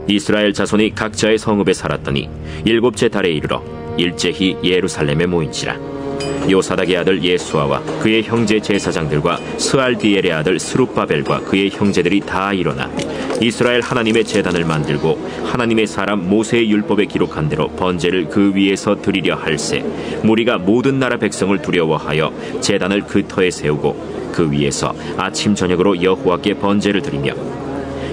이스라엘 자손이 각자의 성읍에 살았더니 일곱째 달에 이르러 일제히 예루살렘에 모인지라. 요사닥의 아들 예수아와 그의 형제 제사장들과 스알디엘의 아들 스룹바벨과 그의 형제들이 다 일어나 이스라엘 하나님의 제단을 만들고 하나님의 사람 모세의 율법에 기록한 대로 번제를 그 위에서 드리려 할세, 무리가 모든 나라 백성을 두려워하여 제단을 그 터에 세우고 그 위에서 아침 저녁으로 여호와께 번제를 드리며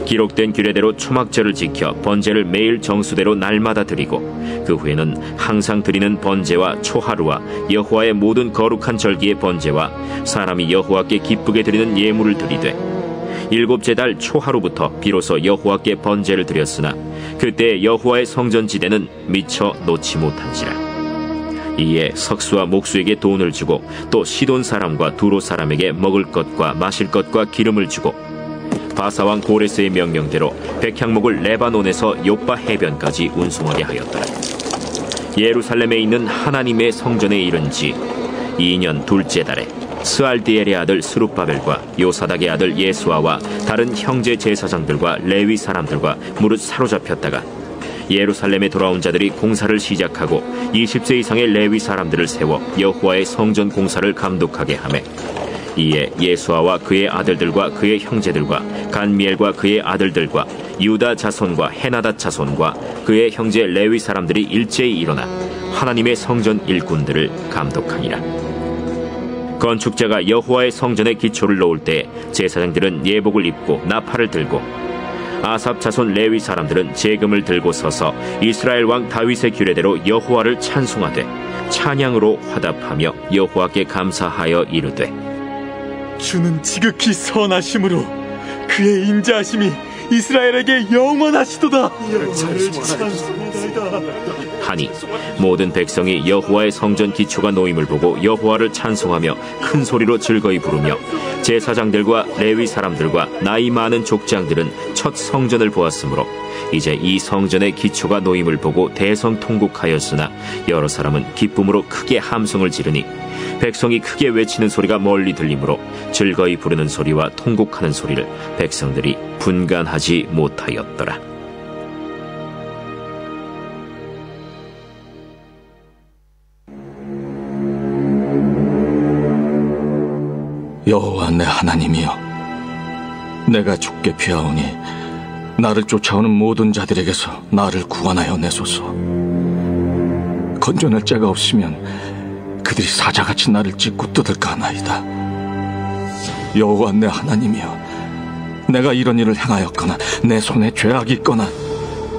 기록된 규례대로 초막절을 지켜 번제를 매일 정수대로 날마다 드리고 그 후에는 항상 드리는 번제와 초하루와 여호와의 모든 거룩한 절기의 번제와 사람이 여호와께 기쁘게 드리는 예물을 드리되 일곱째 달 초하루부터 비로소 여호와께 번제를 드렸으나 그때 여호와의 성전지대는 미처 놓지 못한지라. 이에 석수와 목수에게 돈을 주고 또 시돈 사람과 두로 사람에게 먹을 것과 마실 것과 기름을 주고 바사왕 고레스의 명령대로 백향목을 레바논에서 욥바 해변까지 운송하게 하였더라. 예루살렘에 있는 하나님의 성전에 이른 지 2년 둘째 달에 스알디엘의 아들 스룹바벨과 요사닥의 아들 예수아와 다른 형제 제사장들과 레위 사람들과 무릇 사로잡혔다가 예루살렘에 돌아온 자들이 공사를 시작하고 20세 이상의 레위 사람들을 세워 여호와의 성전 공사를 감독하게 하매 이에 예수아와 그의 아들들과 그의 형제들과 간미엘과 그의 아들들과 유다 자손과 헤나닷 자손과 그의 형제 레위 사람들이 일제히 일어나 하나님의 성전 일꾼들을 감독하니라. 건축자가 여호와의 성전에 기초를 놓을 때 제사장들은 예복을 입고 나팔을 들고 아삽 자손 레위 사람들은 제금을 들고 서서 이스라엘 왕 다윗의 규례대로 여호와를 찬송하되 찬양으로 화답하며 여호와께 감사하여 이르되 주는 지극히 선하심으로 그의 인자하심이 이스라엘에게 영원하시도다. 하니 모든 백성이 여호와의 성전 기초가 놓임을 보고 여호와를 찬송하며 큰 소리로 즐거이 부르며 제사장들과 레위 사람들과 나이 많은 족장들은 첫 성전을 보았으므로 이제 이 성전의 기초가 놓임을 보고 대성통곡하였으나 여러 사람은 기쁨으로 크게 함성을 지르니 백성이 크게 외치는 소리가 멀리 들리므로 즐거이 부르는 소리와 통곡하는 소리를 백성들이 분간하지 못하였더라. 여호와 내 하나님이여, 내가 주께 피하오니 나를 쫓아오는 모든 자들에게서 나를 구원하여 내소서. 건져낼 자가 없으면 그들이 사자같이 나를 찢고 뜯을까 하나이다. 여호와 내 하나님이여, 내가 이런 일을 행하였거나 내 손에 죄악이 있거나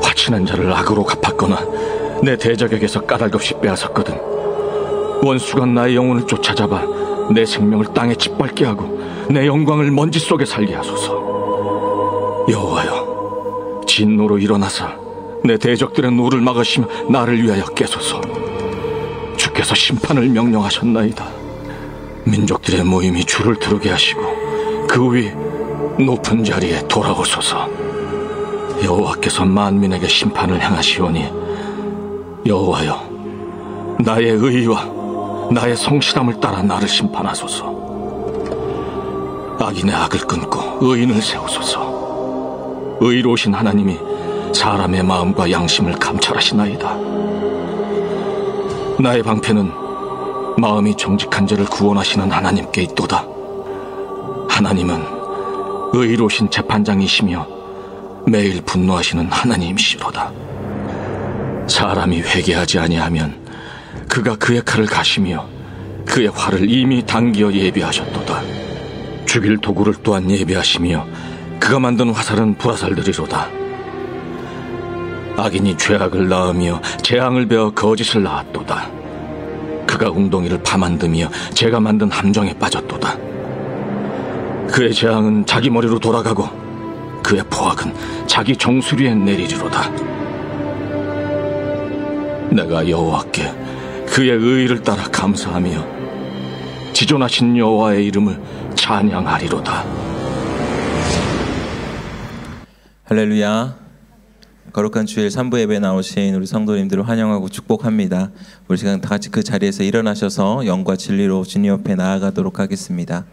화치는 자를 악으로 갚았거나 내 대적에게서 까닭없이 빼앗았거든 원수가 나의 영혼을 쫓아잡아 내 생명을 땅에 짓밟게 하고 내 영광을 먼지 속에 살게 하소서. 여호와여, 진노로 일어나사 내 대적들의 노를 막으시며 나를 위하여 깨소서. 주께서 심판을 명령하셨나이다. 민족들의 모임이 주를 들으게 하시고 그 위 높은 자리에 돌아오소서. 여호와께서 만민에게 심판을 행하시오니 여호와여, 나의 의와 나의 성실함을 따라 나를 심판하소서. 악인의 악을 끊고 의인을 세우소서. 의로우신 하나님이 사람의 마음과 양심을 감찰하시나이다. 나의 방패는 마음이 정직한 자를 구원하시는 하나님께 있도다. 하나님은 의로우신 재판장이시며 매일 분노하시는 하나님이시로다. 사람이 회개하지 아니하면 그가 그의 칼을 가시며 그의 활을 이미 당기어 예비하셨도다. 죽일 도구를 또한 예비하시며 그가 만든 화살은 불화살들이로다. 악인이 죄악을 낳으며 재앙을 베어 거짓을 낳았도다. 그가 웅덩이를 파만드며 제가 만든 함정에 빠졌도다. 그의 재앙은 자기 머리로 돌아가고 그의 포악은 자기 정수리에 내리리로다. 내가 여호와께 그의 의의를 따라 감사하며 지존하신 여호와의 이름을 찬양하리로다. 할렐루야. 거룩한 주일 3부 예배에 나오신 우리 성도님들을 환영하고 축복합니다. 우리 시간 다 같이 그 자리에서 일어나셔서 영과 진리로 주님 옆에 나아가도록 하겠습니다.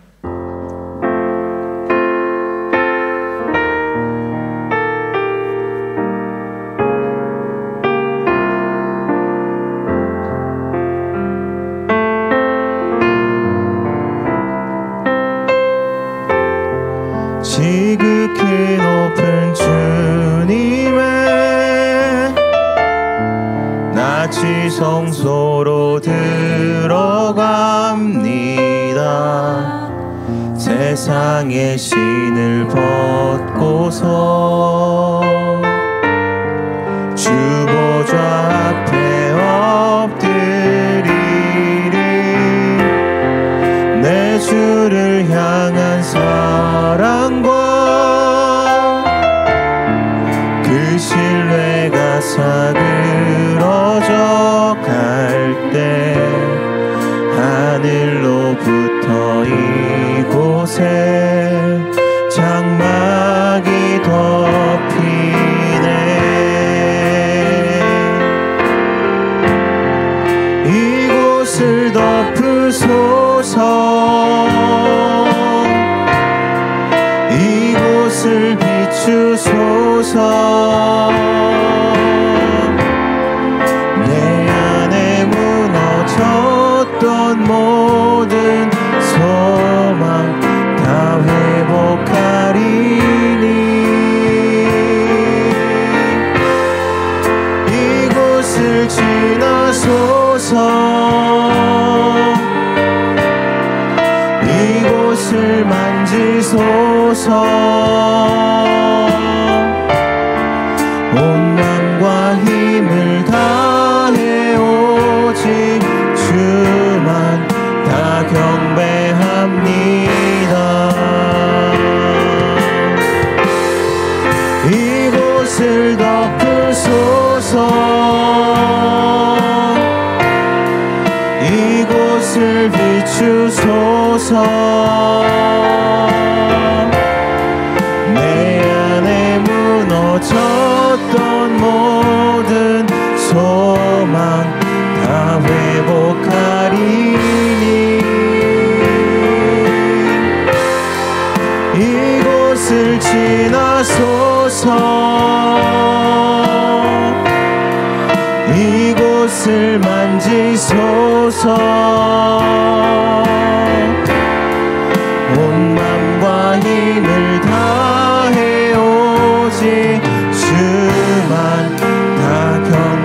성소로 들어갑니다. 세상의 신을 벗고서 주 보좌 앞에 엎드리리. 내 주를 향한 사랑과 그 신뢰가 사그러져 갈 때 하늘로부터 이곳에 장막이 덮이네. 이곳을 덮으소서. 이곳을 비추소서. 내 안에 무너졌던 모든 소망 다 회복하리니. 이곳을 지나소서. 이곳을 만지소서. 온 마음과 힘을 다해 오직 주만 다 경배합니다. 이곳을 덮으소서. 이곳을 비추소서. 내 안에 무너졌던 모든 소망 다 회복하리니. 이곳을 지나소서. 이곳을 만지소서. 온 맘과 힘을 다해 오직 주만 다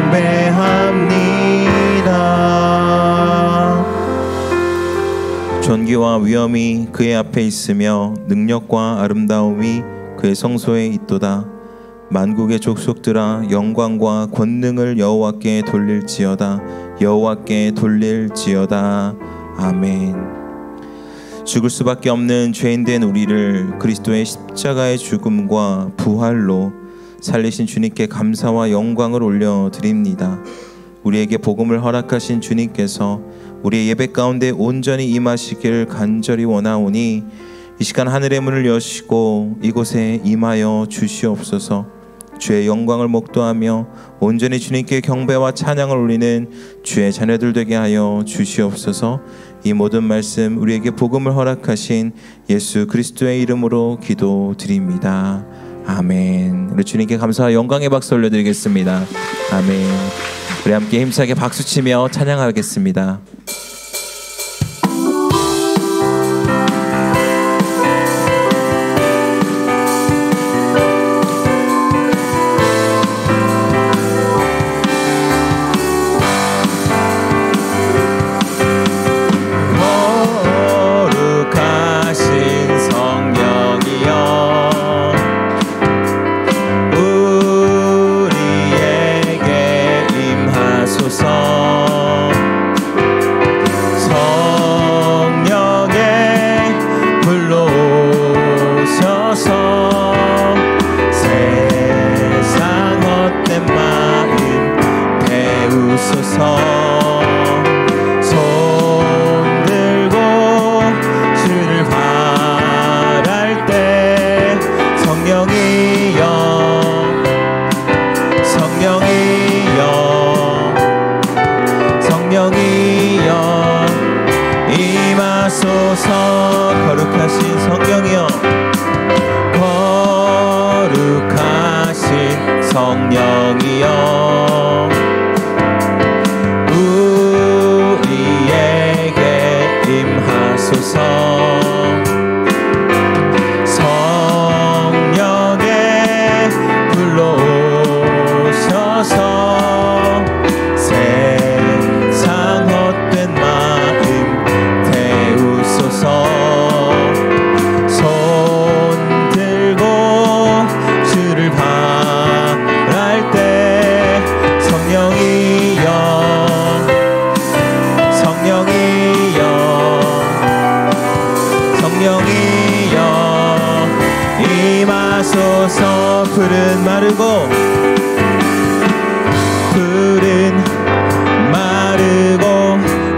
경배합니다. 존귀와 위엄이 그의 앞에 있으며 능력과 아름다움이 그의 성소에 있도다. 만국의 족속들아 영광과 권능을 여호와께 돌릴지어다. 여호와께 돌릴지어다. 아멘. 죽을 수밖에 없는 죄인된 우리를 그리스도의 십자가의 죽음과 부활로 살리신 주님께 감사와 영광을 올려드립니다. 우리에게 복음을 허락하신 주님께서 우리의 예배 가운데 온전히 임하시길 간절히 원하오니 이 시간 하늘의 문을 여시고 이곳에 임하여 주시옵소서. 주의 영광을 목도하며 온전히 주님께 경배와 찬양을 올리는 주의 자녀들 되게 하여 주시옵소서. 이 모든 말씀 우리에게 복음을 허락하신 예수 그리스도의 이름으로 기도드립니다. 아멘. 우리 주님께 감사와 영광의 박수 올려드리겠습니다. 아멘. 우리 함께 힘차게 박수치며 찬양하겠습니다. 거룩하신 성령이여, 거룩하신 성령이여, 우리에게 임하소서. 성령의 불러 오셔서 세상의 풀은 마르고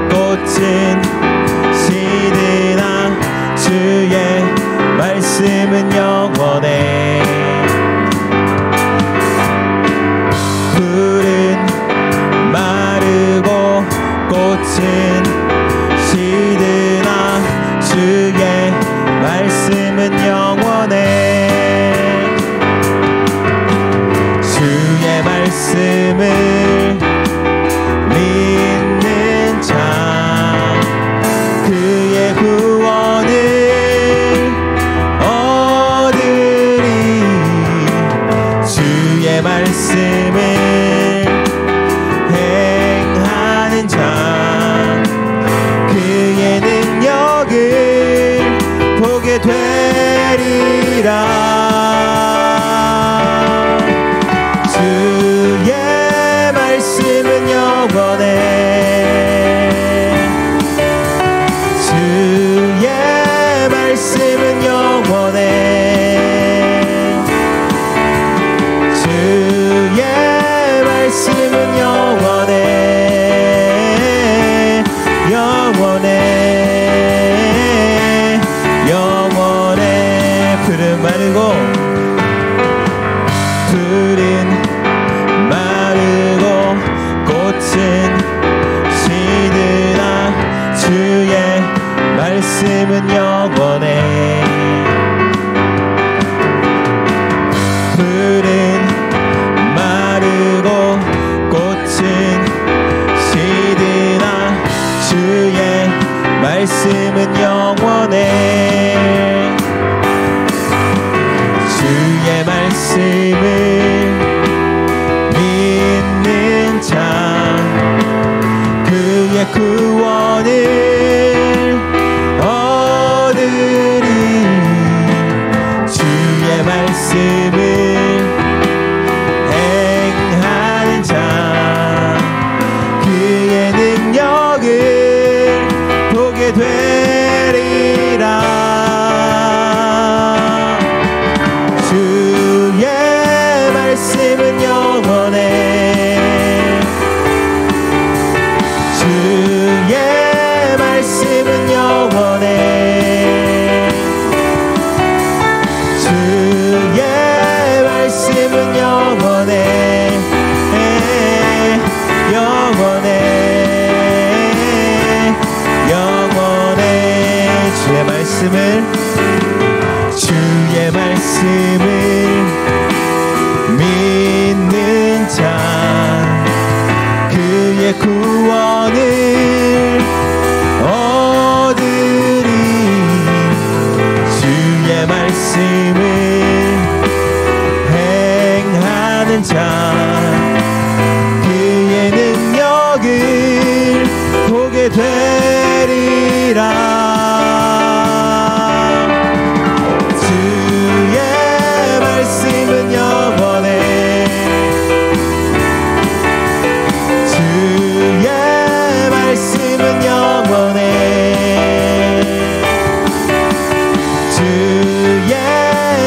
꽃은 시드나 주의 말씀은 영원해. 풀은 마르고 꽃은 시드나 주의 말씀은 영원해. 주의 말씀을 믿는 자 그의 구원을 얻으리. 주의 말씀을 행하는 자 그의 능력을 보게 되리라. 주의 말씀은 영원해. 주의 말씀은 영원해. 주의 말씀은 영원해. 영원해. 영원해. 풀은 마르고 꽃은 시드나 주의 말씀은 영원해. 풀은 마르고 꽃은 시드나 주의 말씀은 영원해. 주의 말씀을 믿는 자 그의 구원을 얻으리. 주의 말씀을 행하는 자 그의 능력을 보게 되리라. 주의 말씀은 영원해. 주의 말씀은 영원해. 주의 말씀은 영원해. 영원해. 영원해. 주의 말씀을 믿는 자 그의 구원을 얻으리. 주의 말씀을 행하는 자 그의 능력을 보게 되리라. 주의 말씀은 영원해. 주의 말씀은 영원해. 주의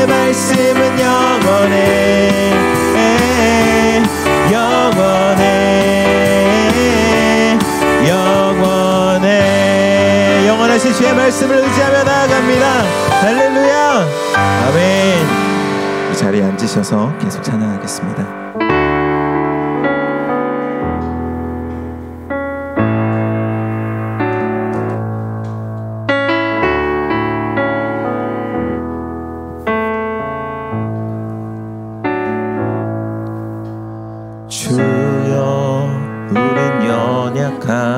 말씀은 영원해. 영원해. 영원해. 영원하신 주의 말씀을 의지하며 나아갑니다. 할렐루야. 아멘. 이 자리에 앉으셔서 계속 찬양하겠습니다. 주여 우린 연약합니다.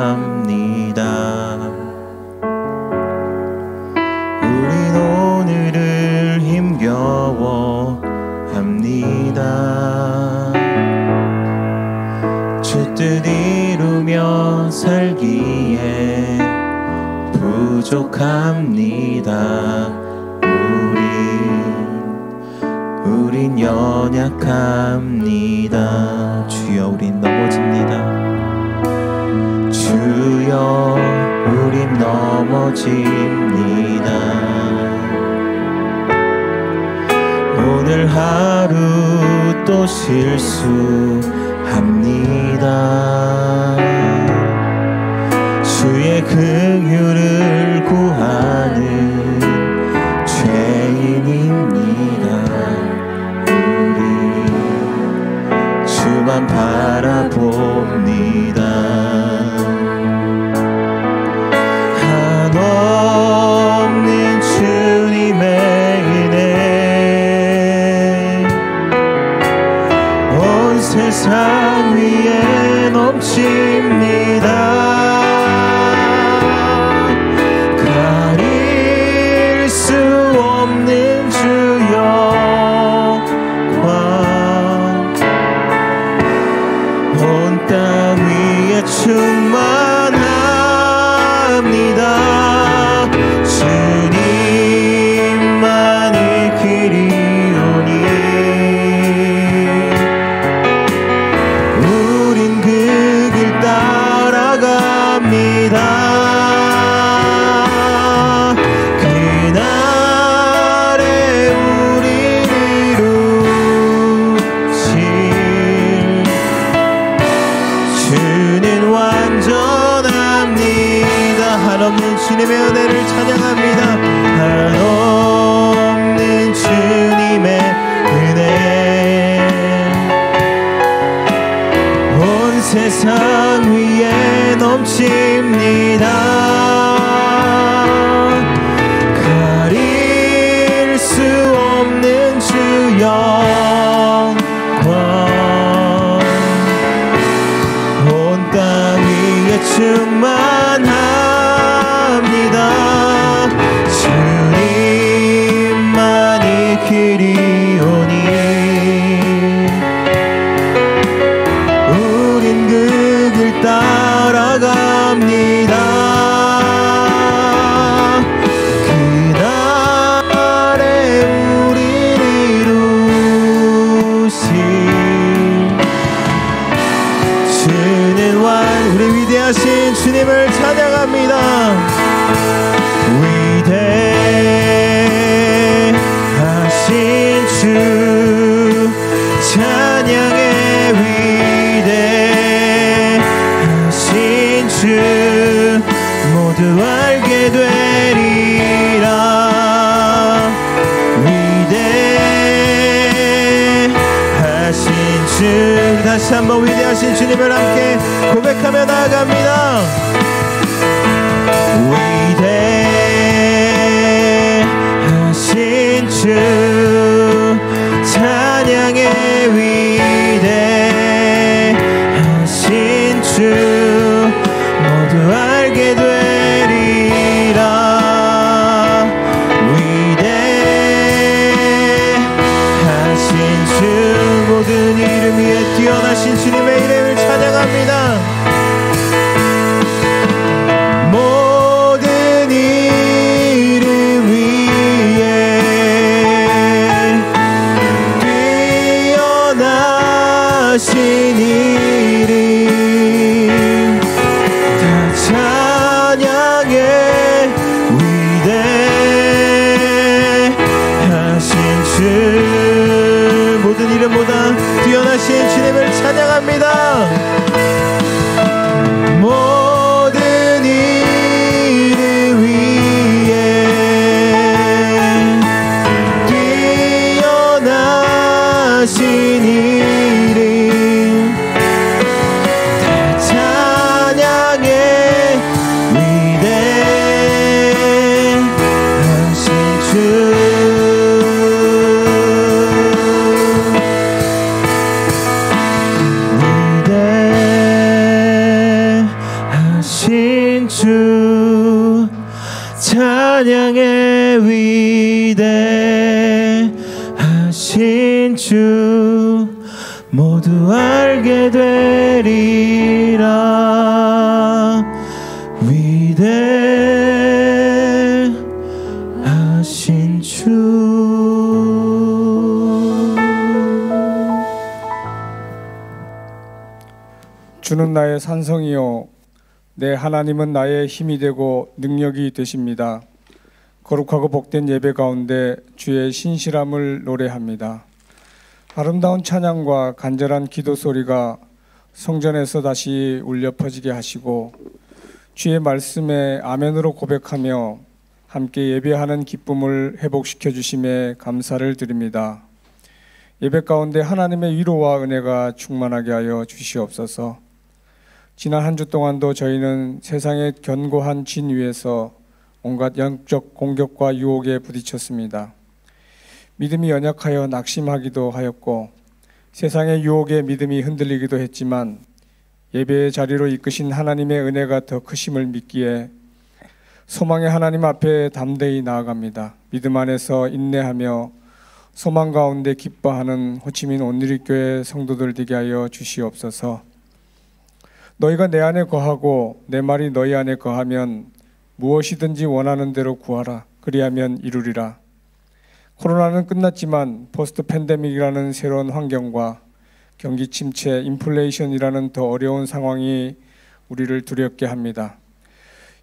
우린 오늘을 힘겨워합니다. 주 뜻 이루며 살기에 부족합니다. 우린 연약합니다. 주여 우린 넘어집니다. 주여 우린 넘어집니다. 오늘 하루 또 실수합니다. 주의 긍휼을 구하는 죄인입니다. 우리 주만 바라봅니다. 한없는 주님의 은혜 온 세상 위에 넘칩니다. 가릴 수 없는 주 영광 온 땅 위에 충만합니다. 주님만이 길이오니 우린 그 길 따라갑니다. 그날에 우린 이루실 주는 완전합니다. 한없는 주님의 은혜를 찬양합니다. 한없는 주님의 은혜 온 세상 위에 넘칩니다. 가릴 수 없는 주 영광 온 땅 위에 충만합니다. 주님만이 길이오니 우린 그 길 따라갑니다. 그날에 우린 이루실 주는 우리 위대하신 주님을 찬양합니다. 위대하신 주 찬양해. 위대하신 주 모두 알게 되리라. 위대하신 주 다시 한번 위대하신 주님을 함께 고백하며 나아갑니다. 위대하신 주 찬양해. 위대하신 주 모두 알게 되리라. 위대하신 주 모든 이름 위에 뛰어나신 주님의 이름을 찬양합니다. 모든 이름 위에 뛰어나신 이름 다 찬양해. 위대하신 주 모든 이름보다 뛰어나신 주님을 찬양합니다. 모든 이름 위에 뛰어나신 이름 다 찬양해. 위대하신 주 위대하신 주 찬양해. 위대하신 주 모두 알게 되리라. 위대하신 주. 주는 나의 산성이요 내 하나님은 나의 힘이 되고 능력이 되십니다. 거룩하고 복된 예배 가운데 주의 신실함을 노래합니다. 아름다운 찬양과 간절한 기도 소리가 성전에서 다시 울려 퍼지게 하시고 주의 말씀에 아멘으로 고백하며 함께 예배하는 기쁨을 회복시켜 주심에 감사를 드립니다. 예배 가운데 하나님의 위로와 은혜가 충만하게 하여 주시옵소서. 지난 한 주 동안도 저희는 세상의 견고한 진 위에서 온갖 영적 공격과 유혹에 부딪혔습니다. 믿음이 연약하여 낙심하기도 하였고 세상의 유혹에 믿음이 흔들리기도 했지만 예배의 자리로 이끄신 하나님의 은혜가 더 크심을 믿기에 소망의 하나님 앞에 담대히 나아갑니다. 믿음 안에서 인내하며 소망 가운데 기뻐하는 호치민 온누리교회 성도들 되게 하여 주시옵소서. 너희가 내 안에 거하고 내 말이 너희 안에 거하면 무엇이든지 원하는 대로 구하라. 그리하면 이루리라. 코로나는 끝났지만 포스트 팬데믹이라는 새로운 환경과 경기 침체, 인플레이션이라는 더 어려운 상황이 우리를 두렵게 합니다.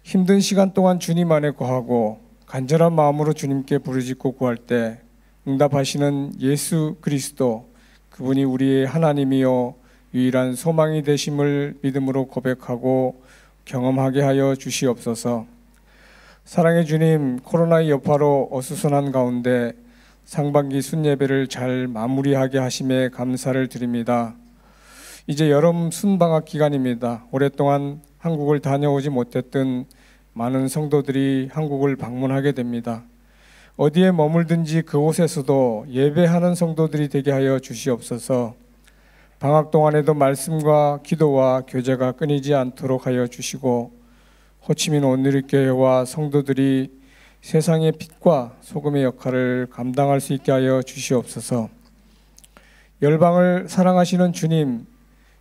힘든 시간 동안 주님 안에 거하고 간절한 마음으로 주님께 부르짖고 구할 때 응답하시는 예수 그리스도, 그분이 우리의 하나님이요 유일한 소망이 되심을 믿음으로 고백하고 경험하게 하여 주시옵소서. 사랑의 주님, 코로나의 여파로 어수선한 가운데 상반기 순예배를 잘 마무리하게 하심에 감사를 드립니다. 이제 여름 순방학 기간입니다. 오랫동안 한국을 다녀오지 못했던 많은 성도들이 한국을 방문하게 됩니다. 어디에 머물든지 그곳에서도 예배하는 성도들이 되게 하여 주시옵소서. 방학 동안에도 말씀과 기도와 교제가 끊이지 않도록 하여 주시고 호치민 온누리교회와 성도들이 세상의 빛과 소금의 역할을 감당할 수 있게 하여 주시옵소서. 열방을 사랑하시는 주님,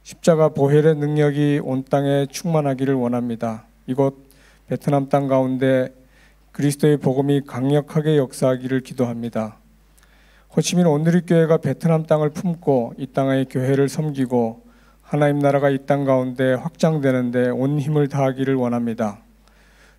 십자가 보혈의 능력이 온 땅에 충만하기를 원합니다. 이곳 베트남 땅 가운데 그리스도의 복음이 강력하게 역사하기를 기도합니다. 호치민 온누리교회가 베트남 땅을 품고 이 땅의 교회를 섬기고 하나님 나라가 이 땅 가운데 확장되는데 온 힘을 다하기를 원합니다.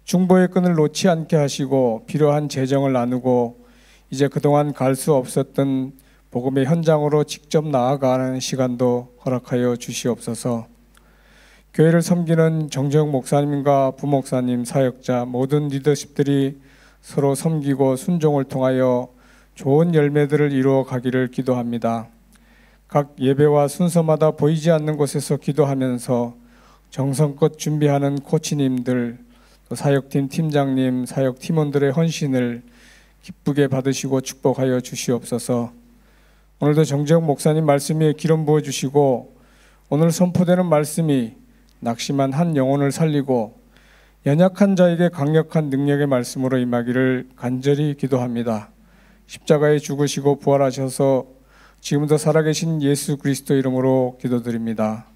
중보의 끈을 놓지 않게 하시고 필요한 재정을 나누고 이제 그동안 갈 수 없었던 복음의 현장으로 직접 나아가는 시간도 허락하여 주시옵소서. 교회를 섬기는 정재욱 목사님과 부목사님, 사역자 모든 리더십들이 서로 섬기고 순종을 통하여 좋은 열매들을 이루어 가기를 기도합니다. 각 예배와 순서마다 보이지 않는 곳에서 기도하면서 정성껏 준비하는 코치님들, 또 사역팀 팀장님, 사역 팀원들의 헌신을 기쁘게 받으시고 축복하여 주시옵소서. 오늘도 정재욱 목사님 말씀에 기름 부어주시고 오늘 선포되는 말씀이 낙심한 한 영혼을 살리고 연약한 자에게 강력한 능력의 말씀으로 임하기를 간절히 기도합니다. 십자가에 죽으시고 부활하셔서 지금도 살아계신 예수 그리스도 이름으로 기도드립니다.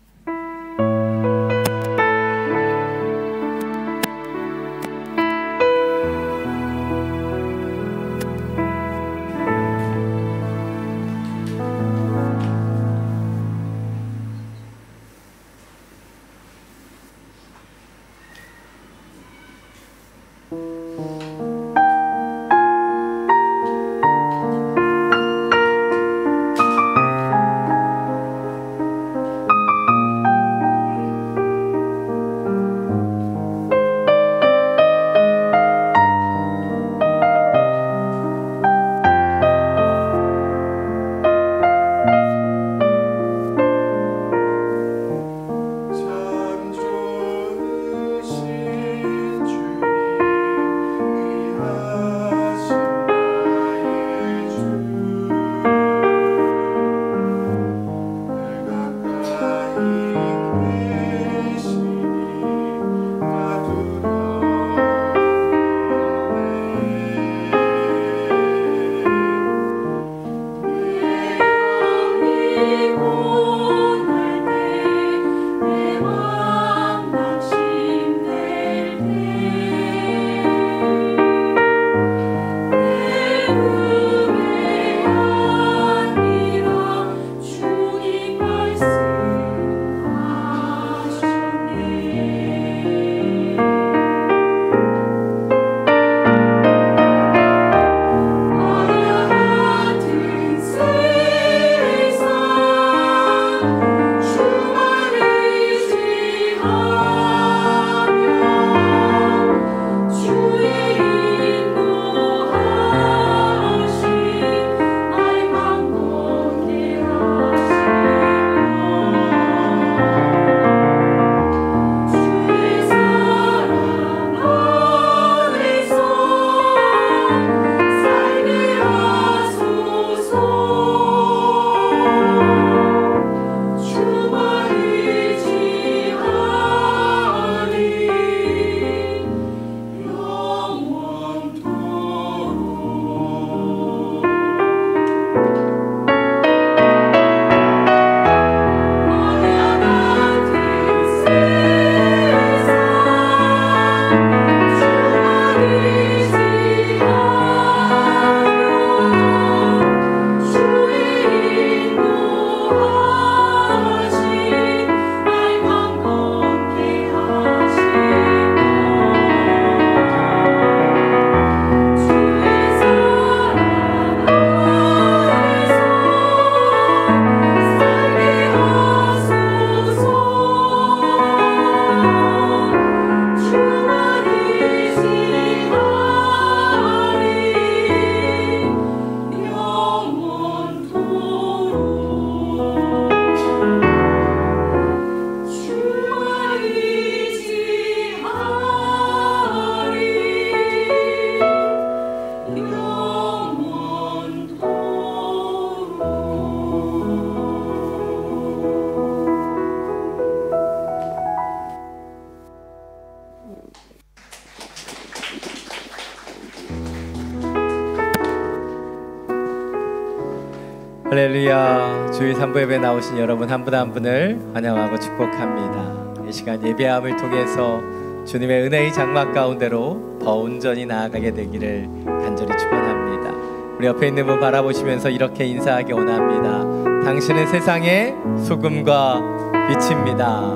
할렐루야. 주일 3부 예배 나오신 여러분 한 분 한 분을 환영하고 축복합니다. 이 시간 예배함을 통해서 주님의 은혜의 장막 가운데로 더 온전히 나아가게 되기를 간절히 축원합니다. 우리 옆에 있는 분 바라보시면서 이렇게 인사하기 원합니다. 당신은 세상의 소금과 빛입니다.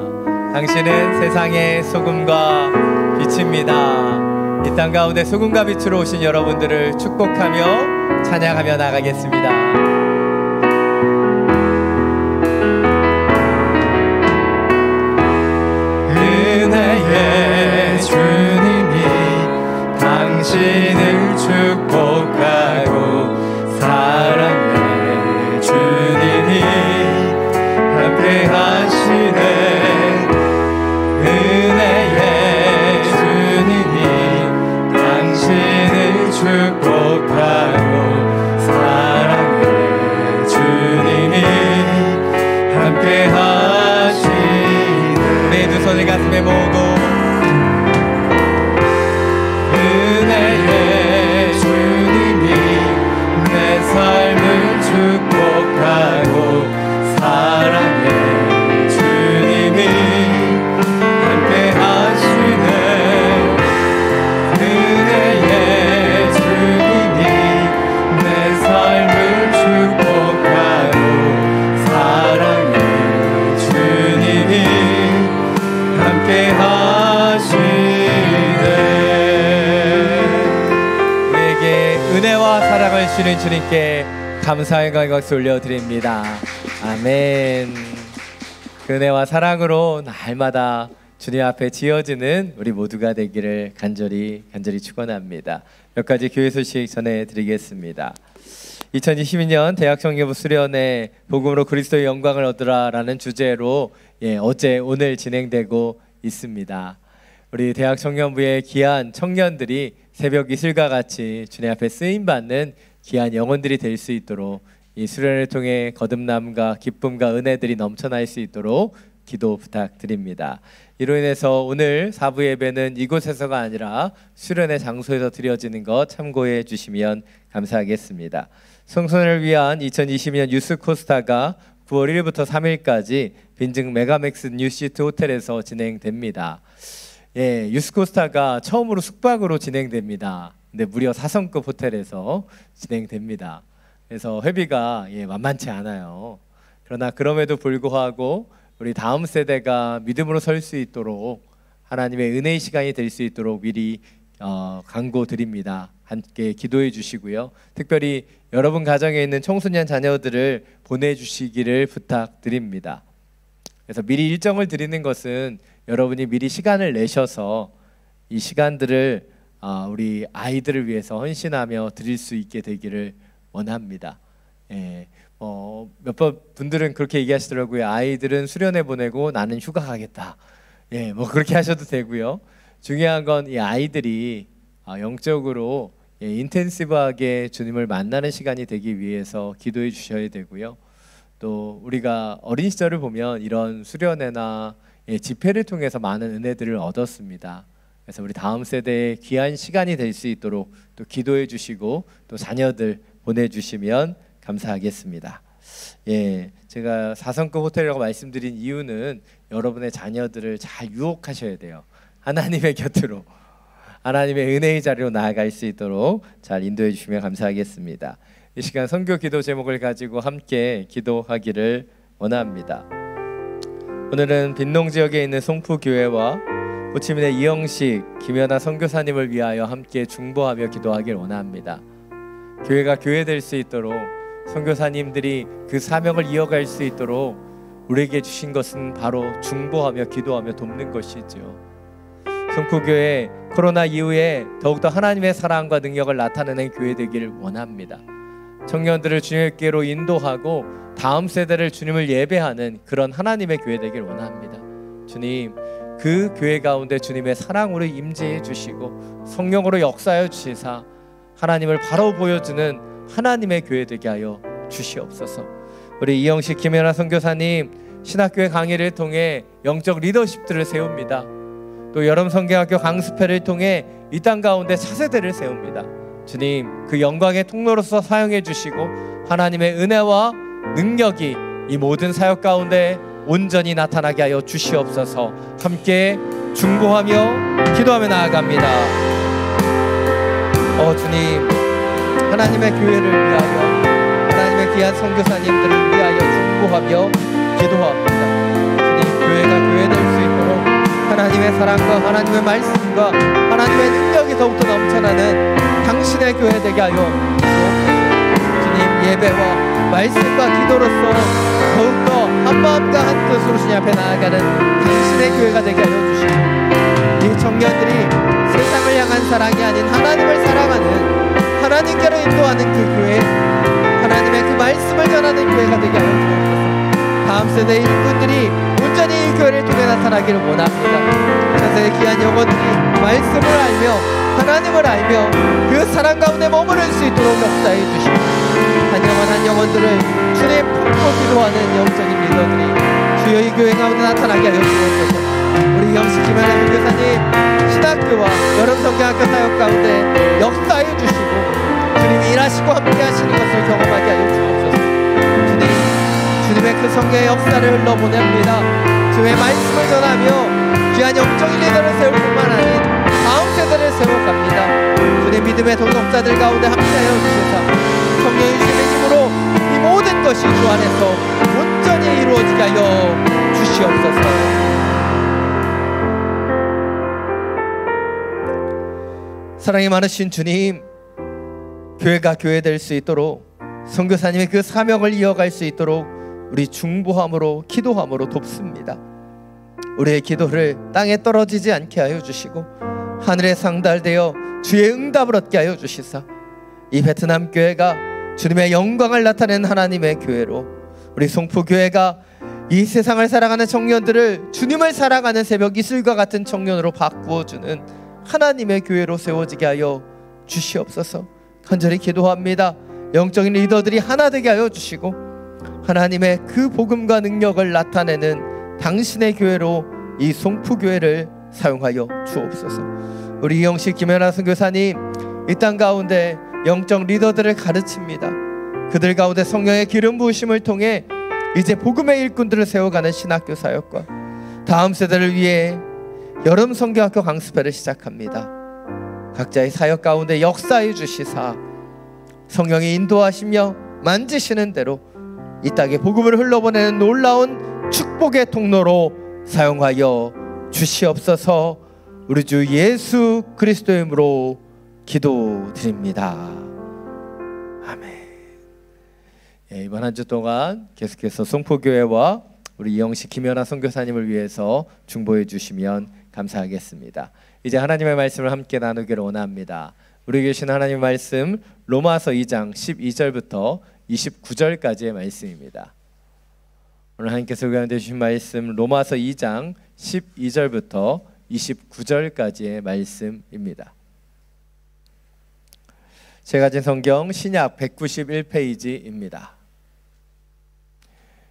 당신은 세상의 소금과 빛입니다. 이 땅 가운데 소금과 빛으로 오신 여러분들을 축복하며 찬양하며 나가겠습니다. 은혜의 주님이 당신을 축복하고 사랑의 주님이 함께 하시네. 은혜의 주님이 당신을 축복하고 사랑의 주님이 함께 하시네. 우리 두 손을 가슴에 모으고 은혜의 주님이 내 삶을 축복하고 사랑의 주님이 함께 하시네. 은혜의 주님이 내 삶을 축복하고 사랑의 주님이 함께 하시네. 우리에게 은혜와 사랑을 주는 주님께 감사의 박수 올려드립니다. 아멘. 그 은혜와 사랑으로 날마다 주님 앞에 지어지는 우리 모두가 되기를 간절히 축원합니다. 몇 가지 교회 소식 전해드리겠습니다. 2022년 대학 청년부 수련회 복음으로 그리스도의 영광을 얻으라라는 주제로 어제 오늘 진행되고 있습니다. 우리 대학 청년부의 귀한 청년들이 새벽 이슬과 같이 주님 앞에 쓰임받는 귀한 영혼들이 될 수 있도록 이 수련을 통해 거듭남과 기쁨과 은혜들이 넘쳐날 수 있도록 기도 부탁드립니다. 이로 인해서 오늘 4부 예배는 이곳에서가 아니라 수련의 장소에서 드려지는 것 참고해 주시면 감사하겠습니다. 성소년을 위한 2022년 유스코스타가 9월 1일부터 3일까지 빈증 메가맥스 뉴시트 호텔에서 진행됩니다. 유스코스타가 처음으로 숙박으로 진행됩니다. 근데 무려 4성급 호텔에서 진행됩니다. 그래서 회비가 만만치 않아요. 그러나 그럼에도 불구하고 우리 다음 세대가 믿음으로 설 수 있도록 하나님의 은혜의 시간이 될 수 있도록 미리 강구드립니다. 함께 기도해 주시고요. 특별히 여러분 가정에 있는 청소년 자녀들을 보내주시기를 부탁드립니다. 그래서 미리 일정을 드리는 것은 여러분이 미리 시간을 내셔서 이 시간들을 우리 아이들을 위해서 헌신하며 드릴 수 있게 되기를 원합니다. 몇 분들은 그렇게 얘기하시더라고요. 아이들은 수련회 보내고 나는 휴가 가겠다. 그렇게 하셔도 되고요. 중요한 건 이 아이들이 영적으로 인텐시브하게 주님을 만나는 시간이 되기 위해서 기도해 주셔야 되고요. 또 우리가 어린 시절을 보면 이런 수련회나 집회를 통해서 많은 은혜들을 얻었습니다. 그래서 우리 다음 세대의 귀한 시간이 될 수 있도록 또 기도해 주시고 또 자녀들 보내주시면 감사하겠습니다. 제가 4성급 호텔이라고 말씀드린 이유는 여러분의 자녀들을 잘 유혹하셔야 돼요. 하나님의 곁으로, 하나님의 은혜의 자리로 나아갈 수 있도록 잘 인도해 주시면 감사하겠습니다. 이 시간 선교 기도 제목을 가지고 함께 기도하기를 원합니다. 오늘은 빈농 지역에 있는 송푸교회와 호치민의 이영식, 김연아 선교사님을 위하여 함께 중보하며 기도하길 원합니다. 교회가 교회 될 수 있도록 선교사님들이 그 사명을 이어갈 수 있도록 우리에게 주신 것은 바로 중보하며 기도하며 돕는 것이죠. 송푸교회 코로나 이후에 더욱더 하나님의 사랑과 능력을 나타내는 교회 되기를 원합니다. 청년들을 주님께로 인도하고 다음 세대를 주님을 예배하는 그런 하나님의 교회 되기를 원합니다. 주님, 그 교회 가운데 주님의 사랑으로 임재해 주시고 성령으로 역사하여 주시사 하나님을 바로 보여주는 하나님의 교회 되게 하여 주시옵소서. 우리 이영식 김연아 선교사님 신학교의 강의를 통해 영적 리더십들을 세웁니다. 또 여름 성경학교 강습회를 통해 이 땅 가운데 차세대를 세웁니다. 주님, 그 영광의 통로로서 사용해 주시고 하나님의 은혜와 능력이 이 모든 사역 가운데 온전히 나타나게 하여 주시옵소서. 함께 중보하며 기도하며 나아갑니다. 주님, 하나님의 교회를 위하여, 하나님의 귀한 선교사님들을 위하여 중보하며 기도합니다. 주님, 교회가 교회될 수 있도록 하나님의 사랑과 하나님의 말씀과 하나님의 능력이 더욱더 넘쳐나는 당신의 교회 되게 하여 주옵소서. 주님, 예배와 말씀과 기도로서 더욱더 한 마음과 한 뜻으로 주님 앞에 나아가는 당신의 교회가 되게 하여 주시고, 이 청년들이 세상을 향한 사랑이 아닌 하나님을 사랑하는, 하나님께로 인도하는 그 교회, 하나님의 그 말씀을 전하는 교회가 되게 하여 주옵소서. 다음 세대의 일꾼들이 온전히 이 교회를 통해 나타나기를 원합니다. 차세의 귀한 영혼들이 말씀을 알며 하나님을 알며 그 사랑 가운데 머무를 수 있도록 역사해 주시고, 한 영혼 한 영혼들을 주님 품고 기도하는 영적인 리더들이 주여 이 교회 가운데 나타나게 하여 주옵소서. 우리 영식 김연아 선교사님 신학교와 여름 성경학교 사역 가운데 역사해 주시고, 주님이 일하시고 함께 하시는 것을 경험하게 하여 주옵소서. 주님의 그 성령의 역사를 흘러보냅니다. 주의 말씀을 전하며 귀한 영적인 리더를 세울 뿐만 아닌 다음 세대를 세워갑니다. 주님, 믿음의 동역자들 가운데 함께하여 주시사 성령의 주님의 힘으로 이 모든 것이 주 안에서 온전히 이루어지게 하여 주시옵소서. 사랑이 많으신 주님, 교회가 교회 될 수 있도록, 선교사님의 그 사명을 이어갈 수 있도록 우리 중보함으로 기도함으로 돕습니다. 우리의 기도를 땅에 떨어지지 않게 하여 주시고 하늘에 상달되어 주의 응답을 얻게 하여 주시사 이 베트남 교회가 주님의 영광을 나타내는 하나님의 교회로, 우리 송포교회가 이 세상을 사랑하는 청년들을 주님을 사랑하는 새벽 이슬과 같은 청년으로 바꾸어주는 하나님의 교회로 세워지게 하여 주시옵소서. 간절히 기도합니다. 영적인 리더들이 하나 되게 하여 주시고 하나님의 그 복음과 능력을 나타내는 당신의 교회로 이 송푸교회를 사용하여 주옵소서. 우리 이영식 김연아 선교사님 이 땅 가운데 영적 리더들을 가르칩니다. 그들 가운데 성령의 기름 부으심을 통해 이제 복음의 일꾼들을 세워가는 신학교 사역과 다음 세대를 위해 여름 성경학교 강습회를 시작합니다. 각자의 사역 가운데 역사해 주시사 성령이 인도하시며 만지시는 대로 이 땅에 복음을 흘러보내는 놀라운 축복의 통로로 사용하여 주시옵소서. 우리 주 예수 그리스도의 이름으로 기도드립니다. 아멘. 이번 한 주 동안 계속해서 송포교회와 우리 이영식 김연아 선교사님을 위해서 중보해 주시면 감사하겠습니다. 이제 하나님의 말씀을 함께 나누기를 원합니다. 우리 계신 하나님의 말씀 로마서 2장 12절부터 29절까지의 말씀입니다. 오늘 하나님께서 우리한테 주신 말씀 로마서 2장 12절부터 29절까지의 말씀입니다. 제가 가진 성경 신약 191페이지입니다.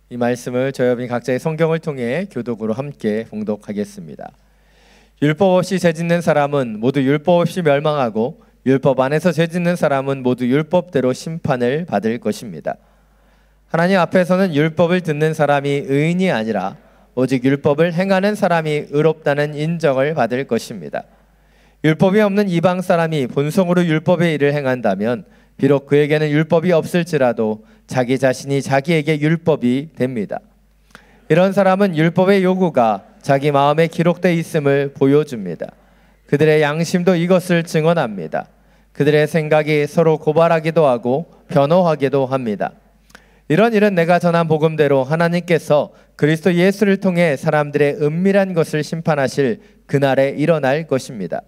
이 말씀을 저희 여러분이 각자의 성경을 통해 교독으로 함께 봉독하겠습니다. 율법 없이 죄짓는 사람은 모두 율법 없이 멸망하고 율법 안에서 죄짓는 사람은 모두 율법대로 심판을 받을 것입니다. 하나님 앞에서는 율법을 듣는 사람이 의인이 아니라 오직 율법을 행하는 사람이 의롭다는 인정을 받을 것입니다. 율법이 없는 이방 사람이 본성으로 율법의 일을 행한다면 비록 그에게는 율법이 없을지라도 자기 자신이 자기에게 율법이 됩니다. 이런 사람은 율법의 요구가 자기 마음에 기록되어 있음을 보여줍니다. 그들의 양심도 이것을 증언합니다. 그들의 생각이 서로 고발하기도 하고 변호하기도 합니다. 이런 일은 내가 전한 복음대로 하나님께서 그리스도 예수를 통해 사람들의 은밀한 것을 심판하실 그날에 일어날 것입니다.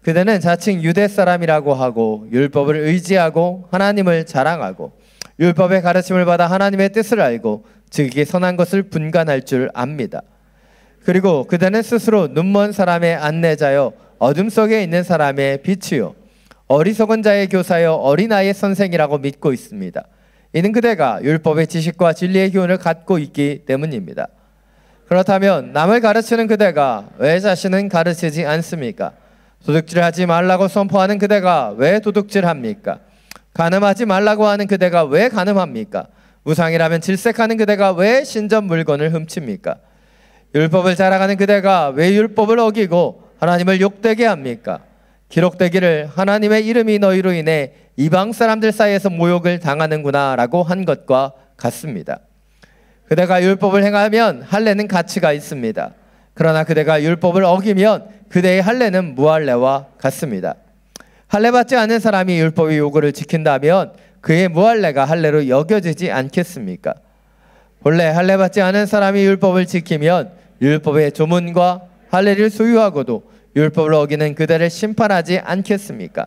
그들은 자칭 유대 사람이라고 하고 율법을 의지하고 하나님을 자랑하고 율법의 가르침을 받아 하나님의 뜻을 알고 즉 이게 선한 것을 분간할 줄 압니다. 그리고 그들은 스스로 눈먼 사람의 안내자여 어둠 속에 있는 사람의 빛이요 어리석은 자의 교사여 어린아이의 선생이라고 믿고 있습니다. 이는 그대가 율법의 지식과 진리의 교훈을 갖고 있기 때문입니다. 그렇다면 남을 가르치는 그대가 왜 자신은 가르치지 않습니까? 도둑질하지 말라고 선포하는 그대가 왜 도둑질합니까? 간음하지 말라고 하는 그대가 왜 간음합니까? 우상이라면 질색하는 그대가 왜 신전 물건을 훔칩니까? 율법을 자랑하는 그대가 왜 율법을 어기고 하나님을 욕되게 합니까? 기록되기를 하나님의 이름이 너희로 인해 이방 사람들 사이에서 모욕을 당하는구나 라고 한 것과 같습니다. 그대가 율법을 행하면 할례는 가치가 있습니다. 그러나 그대가 율법을 어기면 그대의 할례는 무할례와 같습니다. 할례 받지 않은 사람이 율법의 요구를 지킨다면 그의 무할례가 할례로 여겨지지 않겠습니까? 본래 할례 받지 않은 사람이 율법을 지키면 율법의 조문과 할례를 소유하고도 율법을 어기는 그대를 심판하지 않겠습니까?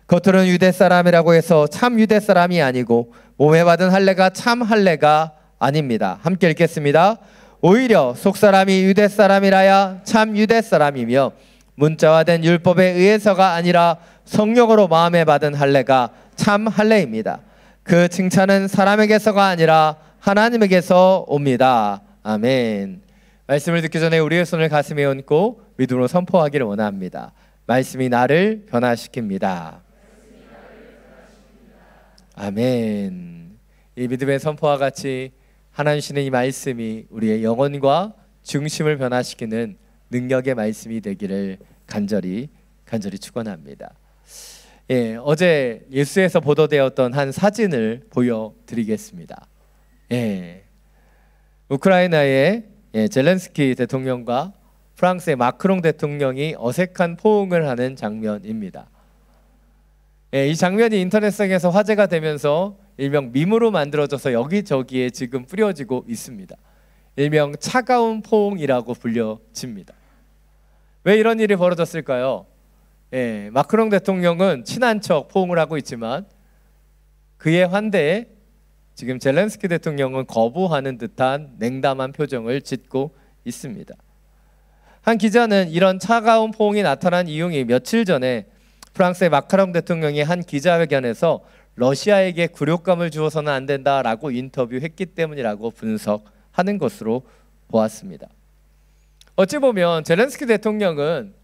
겉으로는 유대 사람이라고 해서 참 유대 사람이 아니고 몸에 받은 할례가 참 할례가 아닙니다. 함께 읽겠습니다. 오히려 속사람이 유대 사람이라야 참 유대 사람이며 문자화된 율법에 의해서가 아니라 성령으로 마음에 받은 할례가 참 할례입니다. 그 칭찬은 사람에게서가 아니라 하나님에게서 옵니다. 아멘. 말씀을 듣기 전에 우리의 손을 가슴에 얹고 믿음으로 선포하기를 원합니다. 말씀이 나를 변화시킵니다. 아멘. 이 믿음의 선포와 같이 하나님 주시는 이 말씀이 우리의 영혼과 중심을 변화시키는 능력의 말씀이 되기를 간절히 축원합니다. 어제 예수에서 보도되었던 한 사진을 보여드리겠습니다. 우크라이나의 젤렌스키 대통령과 프랑스의 마크롱 대통령이 어색한 포옹을 하는 장면입니다. 이 장면이 인터넷상에서 화제가 되면서 일명 밈으로 만들어져서 여기저기에 지금 뿌려지고 있습니다. 일명 차가운 포옹이라고 불려집니다. 왜 이런 일이 벌어졌을까요? 마크롱 대통령은 친한 척 포옹을 하고 있지만 그의 환대에 지금 젤렌스키 대통령은 거부하는 듯한 냉담한 표정을 짓고 있습니다. 한 기자는 이런 차가운 포옹이 나타난 이유이 며칠 전에 프랑스의 마크롱 대통령이 한 기자회견에서 러시아에게 굴욕감을 주어서는 안 된다라고 인터뷰했기 때문이라고 분석하는 것으로 보았습니다. 어찌 보면 젤렌스키 대통령은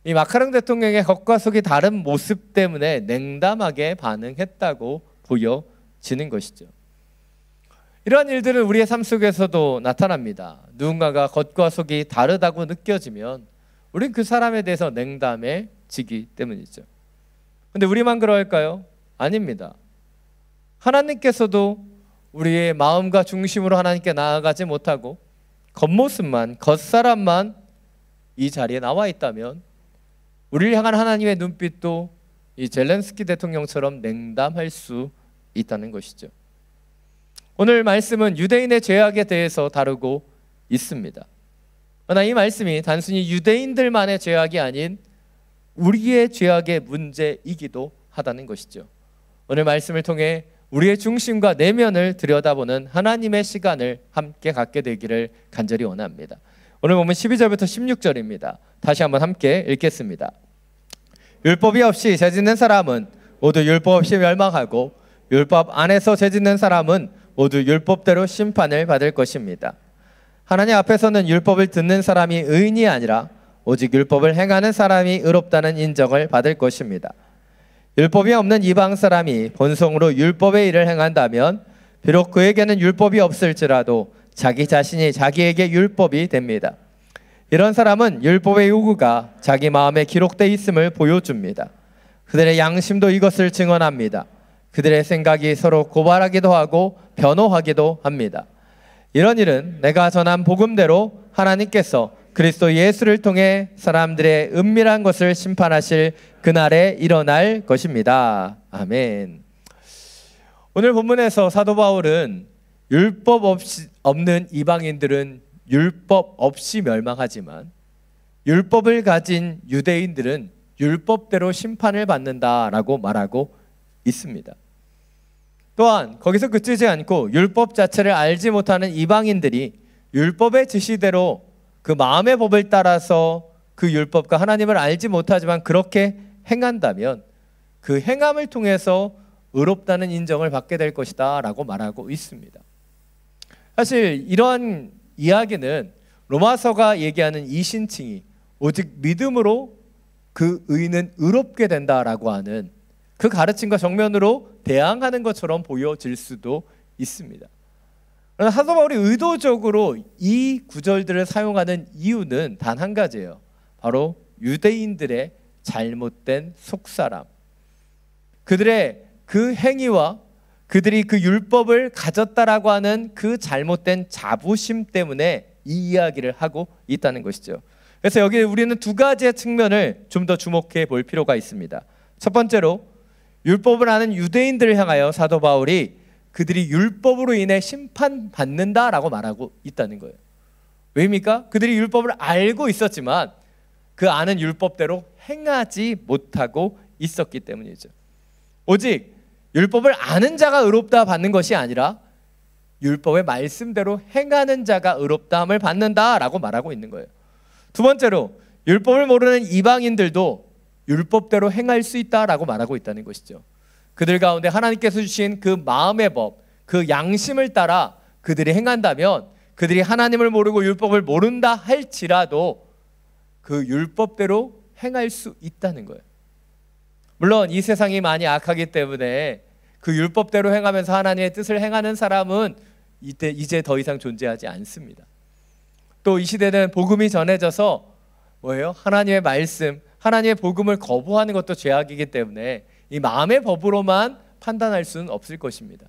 이 마크롱 대통령의 겉과 속이 다른 모습 때문에 냉담하게 반응했다고 보여지는 것이죠. 이러한 일들은 우리의 삶 속에서도 나타납니다. 누군가가 겉과 속이 다르다고 느껴지면 우린 그 사람에 대해서 냉담해지기 때문이죠. 근데 우리만 그럴까요? 아닙니다. 하나님께서도 우리의 마음과 중심으로 하나님께 나아가지 못하고 겉모습만, 겉사람만 이 자리에 나와 있다면 우리를 향한 하나님의 눈빛도 이 젤렌스키 대통령처럼 냉담할 수 있다는 것이죠. 오늘 말씀은 유대인의 죄악에 대해서 다루고 있습니다. 그러나 이 말씀이 단순히 유대인들만의 죄악이 아닌 우리의 죄악의 문제이기도 하다는 것이죠. 오늘 말씀을 통해 우리의 중심과 내면을 들여다보는 하나님의 시간을 함께 갖게 되기를 간절히 원합니다. 오늘 보면 12절부터 16절입니다. 다시 한번 함께 읽겠습니다. 율법이 없이 죄짓는 사람은 모두 율법 없이 멸망하고 율법 안에서 죄짓는 사람은 모두 율법대로 심판을 받을 것입니다. 하나님 앞에서는 율법을 듣는 사람이 의인이 아니라 오직 율법을 행하는 사람이 의롭다는 인정을 받을 것입니다. 율법이 없는 이방 사람이 본성으로 율법의 일을 행한다면 비록 그에게는 율법이 없을지라도 자기 자신이 자기에게 율법이 됩니다. 이런 사람은 율법의 요구가 자기 마음에 기록되어 있음을 보여줍니다. 그들의 양심도 이것을 증언합니다. 그들의 생각이 서로 고발하기도 하고 변호하기도 합니다. 이런 일은 내가 전한 복음대로 하나님께서 그리스도 예수를 통해 사람들의 은밀한 것을 심판하실 그날에 일어날 것입니다. 아멘. 오늘 본문에서 사도 바울은 율법 없는 이방인들은 율법 없이 멸망하지만 율법을 가진 유대인들은 율법대로 심판을 받는다라고 말하고 있습니다. 또한 거기서 그치지 않고 율법 자체를 알지 못하는 이방인들이 율법의 지시대로 그 마음의 법을 따라서 그 율법과 하나님을 알지 못하지만 그렇게 행한다면 그 행함을 통해서 의롭다는 인정을 받게 될 것이다 라고 말하고 있습니다. 사실 이러한 이야기는 로마서가 얘기하는 이신칭이 오직 믿음으로 그 의인은 의롭게 된다라고 하는 그 가르침과 정면으로 대항하는 것처럼 보여질 수도 있습니다. 그러나 사도 바울이 의도적으로 이 구절들을 사용하는 이유는 단 한 가지예요. 바로 유대인들의 잘못된 속사람, 그들의 그 행위와 그들이 그 율법을 가졌다라고 하는 그 잘못된 자부심 때문에 이 이야기를 하고 있다는 것이죠. 그래서 여기 우리는 두 가지의 측면을 좀 더 주목해 볼 필요가 있습니다. 첫 번째로 율법을 아는 유대인들을 향하여 사도 바울이 그들이 율법으로 인해 심판받는다라고 말하고 있다는 거예요. 왜입니까? 그들이 율법을 알고 있었지만 그 아는 율법대로 행하지 못하고 있었기 때문이죠. 오직 율법을 아는 자가 의롭다 받는 것이 아니라 율법의 말씀대로 행하는 자가 의롭다함을 받는다라고 말하고 있는 거예요. 두 번째로 율법을 모르는 이방인들도 율법대로 행할 수 있다라고 말하고 있다는 것이죠. 그들 가운데 하나님께서 주신 그 마음의 법, 그 양심을 따라 그들이 행한다면 그들이 하나님을 모르고 율법을 모른다 할지라도 그 율법대로 행할 수 있다는 거예요. 물론 이 세상이 많이 악하기 때문에 그 율법대로 행하면서 하나님의 뜻을 행하는 사람은 이제 더 이상 존재하지 않습니다. 또 이 시대는 복음이 전해져서 뭐예요? 하나님의 말씀, 하나님의 복음을 거부하는 것도 죄악이기 때문에 이 마음의 법으로만 판단할 수는 없을 것입니다.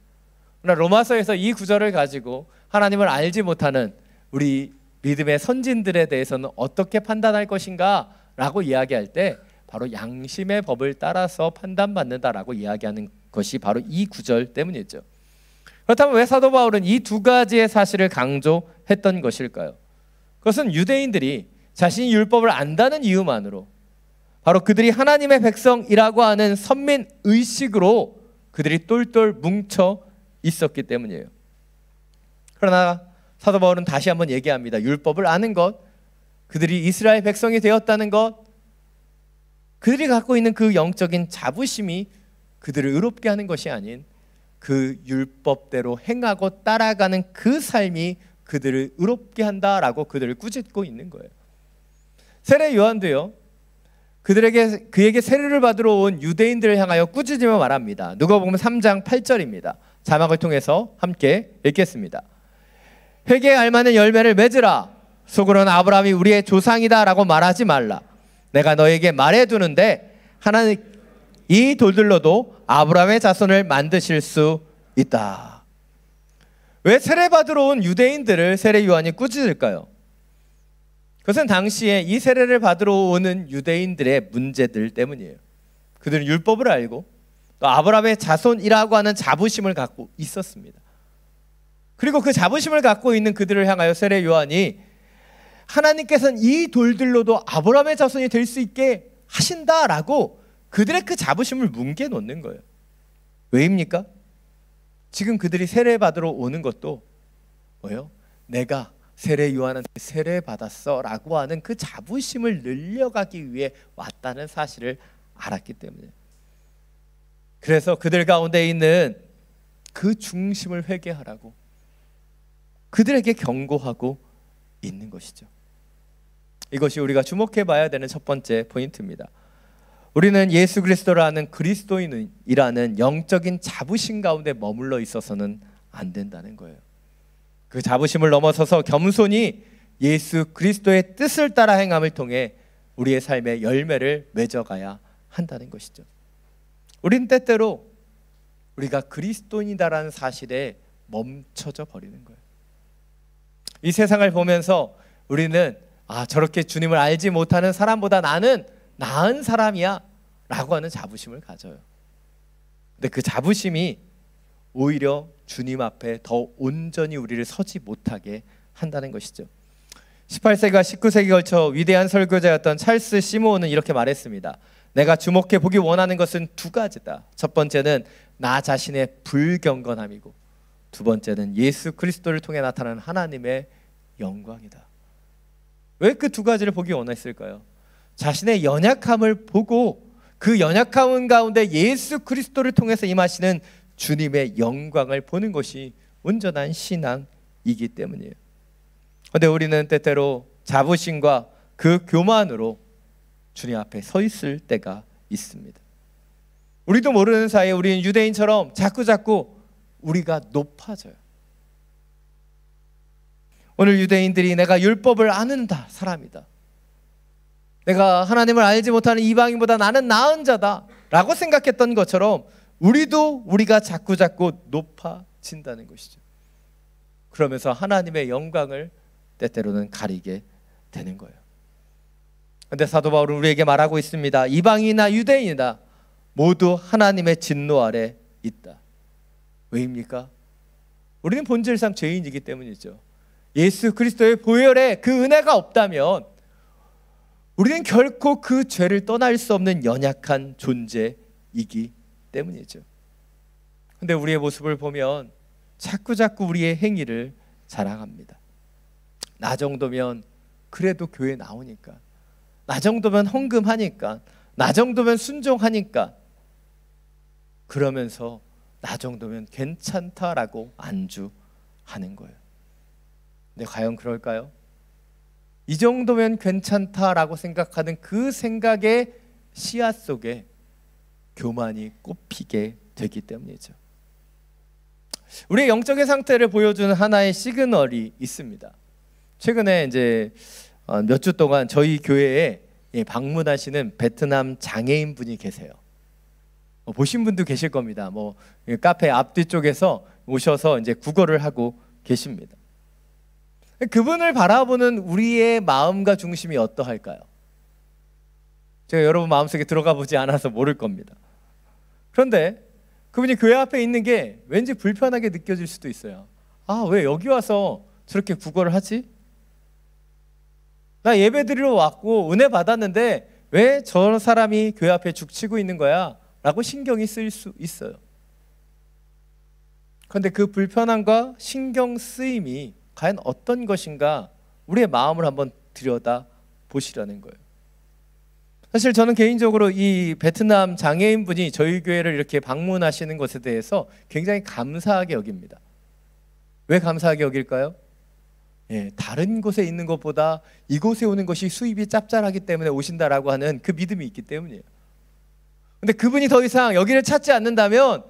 그러나 로마서에서 이 구절을 가지고 하나님을 알지 못하는 우리 믿음의 선진들에 대해서는 어떻게 판단할 것인가 라고 이야기할 때 바로 양심의 법을 따라서 판단받는다라고 이야기하는 것이 바로 이 구절 때문이죠. 그렇다면 왜 사도 바울은 이 두 가지의 사실을 강조했던 것일까요? 그것은 유대인들이 자신이 율법을 안다는 이유만으로 바로 그들이 하나님의 백성이라고 하는 선민 의식으로 그들이 똘똘 뭉쳐 있었기 때문이에요. 그러나 사도 바울은 다시 한번 얘기합니다. 율법을 아는 것, 그들이 이스라엘 백성이 되었다는 것, 그들이 갖고 있는 그 영적인 자부심이 그들을 의롭게 하는 것이 아닌 그 율법대로 행하고 따라가는 그 삶이 그들을 의롭게 한다라고 그들을 꾸짖고 있는 거예요. 세례 요한도요, 그에게 세례를 받으러 온 유대인들을 향하여 꾸짖으며 말합니다. 누가복음 3장 8절입니다. 자막을 통해서 함께 읽겠습니다. 회개에 알맞는 열매를 맺으라. 속으로는 아브라함이 우리의 조상이다 라고 말하지 말라. 내가 너에게 말해두는데 하나님 이 돌들로도 아브라함의 자손을 만드실 수 있다. 왜 세례받으러 온 유대인들을 세례 요한이 꾸짖을까요? 그것은 당시에 이 세례를 받으러 오는 유대인들의 문제들 때문이에요. 그들은 율법을 알고 또 아브라함의 자손이라고 하는 자부심을 갖고 있었습니다. 그리고 그 자부심을 갖고 있는 그들을 향하여 세례 요한이 하나님께서는 이 돌들로도 아브라함의 자손이 될 수 있게 하신다라고 그들의 그 자부심을 뭉개놓는 거예요. 왜입니까? 지금 그들이 세례 받으러 오는 것도 뭐예요? 내가 세례 요한한테 세례 받았어 라고 하는 그 자부심을 늘려가기 위해 왔다는 사실을 알았기 때문에, 그래서 그들 가운데 있는 그 중심을 회개하라고 그들에게 경고하고 있는 것이죠. 이것이 우리가 주목해 봐야 되는 첫 번째 포인트입니다. 우리는 예수 그리스도를 아는 그리스도인이라는 영적인 자부심 가운데 머물러 있어서는 안 된다는 거예요. 그 자부심을 넘어서서 겸손히 예수 그리스도의 뜻을 따라 행함을 통해 우리의 삶의 열매를 맺어가야 한다는 것이죠. 우리는 때때로 우리가 그리스도인이다라는 사실에 멈춰져 버리는 거예요. 이 세상을 보면서 우리는 저렇게 주님을 알지 못하는 사람보다 나는 나은 사람이야 라고 하는 자부심을 가져요. 근데 그 자부심이 오히려 주님 앞에 더 온전히 우리를 서지 못하게 한다는 것이죠. 18세기와 19세기 걸쳐 위대한 설교자였던 찰스 시모어는 이렇게 말했습니다. 내가 주목해 보기 원하는 것은 두 가지다. 첫 번째는 나 자신의 불경건함이고 두 번째는 예수 그리스도를 통해 나타나는 하나님의 영광이다. 왜 그 두 가지를 보기 원했을까요? 자신의 연약함을 보고 그 연약함 가운데 예수 그리스도를 통해서 임하시는 주님의 영광을 보는 것이 온전한 신앙이기 때문이에요. 그런데 우리는 때때로 자부심과 그 교만으로 주님 앞에 서 있을 때가 있습니다. 우리도 모르는 사이에 우리는 유대인처럼 자꾸 우리가 높아져요. 오늘 유대인들이 내가 율법을 아는 사람이다, 내가 하나님을 알지 못하는 이방인보다 나는 나은 자다 라고 생각했던 것처럼 우리가 자꾸 높아진다는 것이죠. 그러면서 하나님의 영광을 때때로는 가리게 되는 거예요. 그런데 사도 바울은 우리에게 말하고 있습니다. 이방인이나 유대인이나 모두 하나님의 진노 아래 있다. 왜입니까? 우리는 본질상 죄인이기 때문이죠. 예수 그리스도의 보혈에 그 은혜가 없다면 우리는 결코 그 죄를 떠날 수 없는 연약한 존재이기 때문이죠. 근데 우리의 모습을 보면 자꾸 우리의 행위를 자랑합니다. 나 정도면 그래도 교회 나오니까, 나 정도면 헌금하니까, 나 정도면 순종하니까, 그러면서 나 정도면 괜찮다라고 안주하는 거예요. 근데 과연 그럴까요? 이 정도면 괜찮다라고 생각하는 그 생각의 씨앗 속에 교만이 꽃피게 되기 때문이죠. 우리의 영적인 상태를 보여주는 하나의 시그널이 있습니다. 최근에 이제 몇 주 동안 저희 교회에 방문하시는 베트남 장애인 분이 계세요. 보신 분도 계실 겁니다. 카페 앞뒤 쪽에서 오셔서 이제 구걸을 하고 계십니다. 그분을 바라보는 우리의 마음과 중심이 어떠할까요? 제가 여러분 마음속에 들어가 보지 않아서 모를 겁니다. 그런데 그분이 교회 앞에 있는 게 왠지 불편하게 느껴질 수도 있어요. 아, 왜 여기 와서 저렇게 구걸을 하지? 나 예배 드리러 왔고 은혜 받았는데 왜 저 사람이 교회 앞에 죽치고 있는 거야? 라고 신경이 쓰일 수 있어요. 그런데 그 불편함과 신경 쓰임이 과연 어떤 것인가 우리의 마음을 한번 들여다 보시라는 거예요. 사실 저는 개인적으로 이 베트남 장애인분이 저희 교회를 이렇게 방문하시는 것에 대해서 굉장히 감사하게 여깁니다. 왜 감사하게 여길까요? 다른 곳에 있는 것보다 이곳에 오는 것이 수입이 짭짤하기 때문에 오신다라고 하는 그 믿음이 있기 때문이에요. 근데 그분이 더 이상 여기를 찾지 않는다면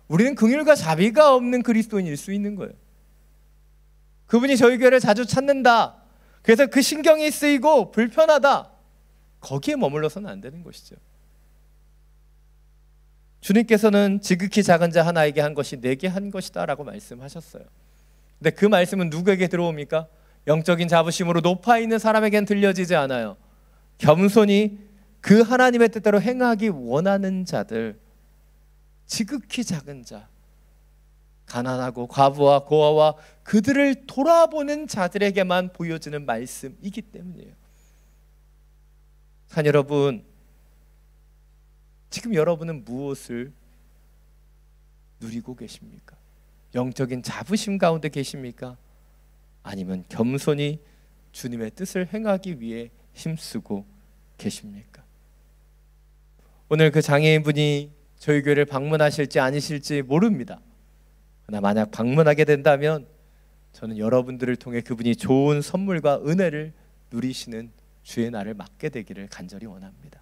우리는 긍휼과 자비가 없는 그리스도인일 수 있는 거예요. 그분이 저희 교회를 자주 찾는다, 그래서 그 신경이 쓰이고 불편하다, 거기에 머물러서는 안 되는 것이죠. 주님께서는 지극히 작은 자 하나에게 한 것이 내게 한 것이다 라고 말씀하셨어요. 근데 그 말씀은 누구에게 들어옵니까? 영적인 자부심으로 높아 있는 사람에겐 들려지지 않아요. 겸손히 그 하나님의 뜻대로 행하기 원하는 자들, 지극히 작은 자, 가난하고 과부와 고아와 그들을 돌아보는 자들에게만 보여지는 말씀이기 때문이에요. 산 여러분, 지금 여러분은 무엇을 누리고 계십니까? 영적인 자부심 가운데 계십니까? 아니면 겸손히 주님의 뜻을 행하기 위해 힘쓰고 계십니까? 오늘 그 장애인분이 저희 교회를 방문하실지 아니실지 모릅니다. 그러나 만약 방문하게 된다면 저는 여러분들을 통해 그분이 좋은 선물과 은혜를 누리시는 주의 날을 맞게 되기를 간절히 원합니다.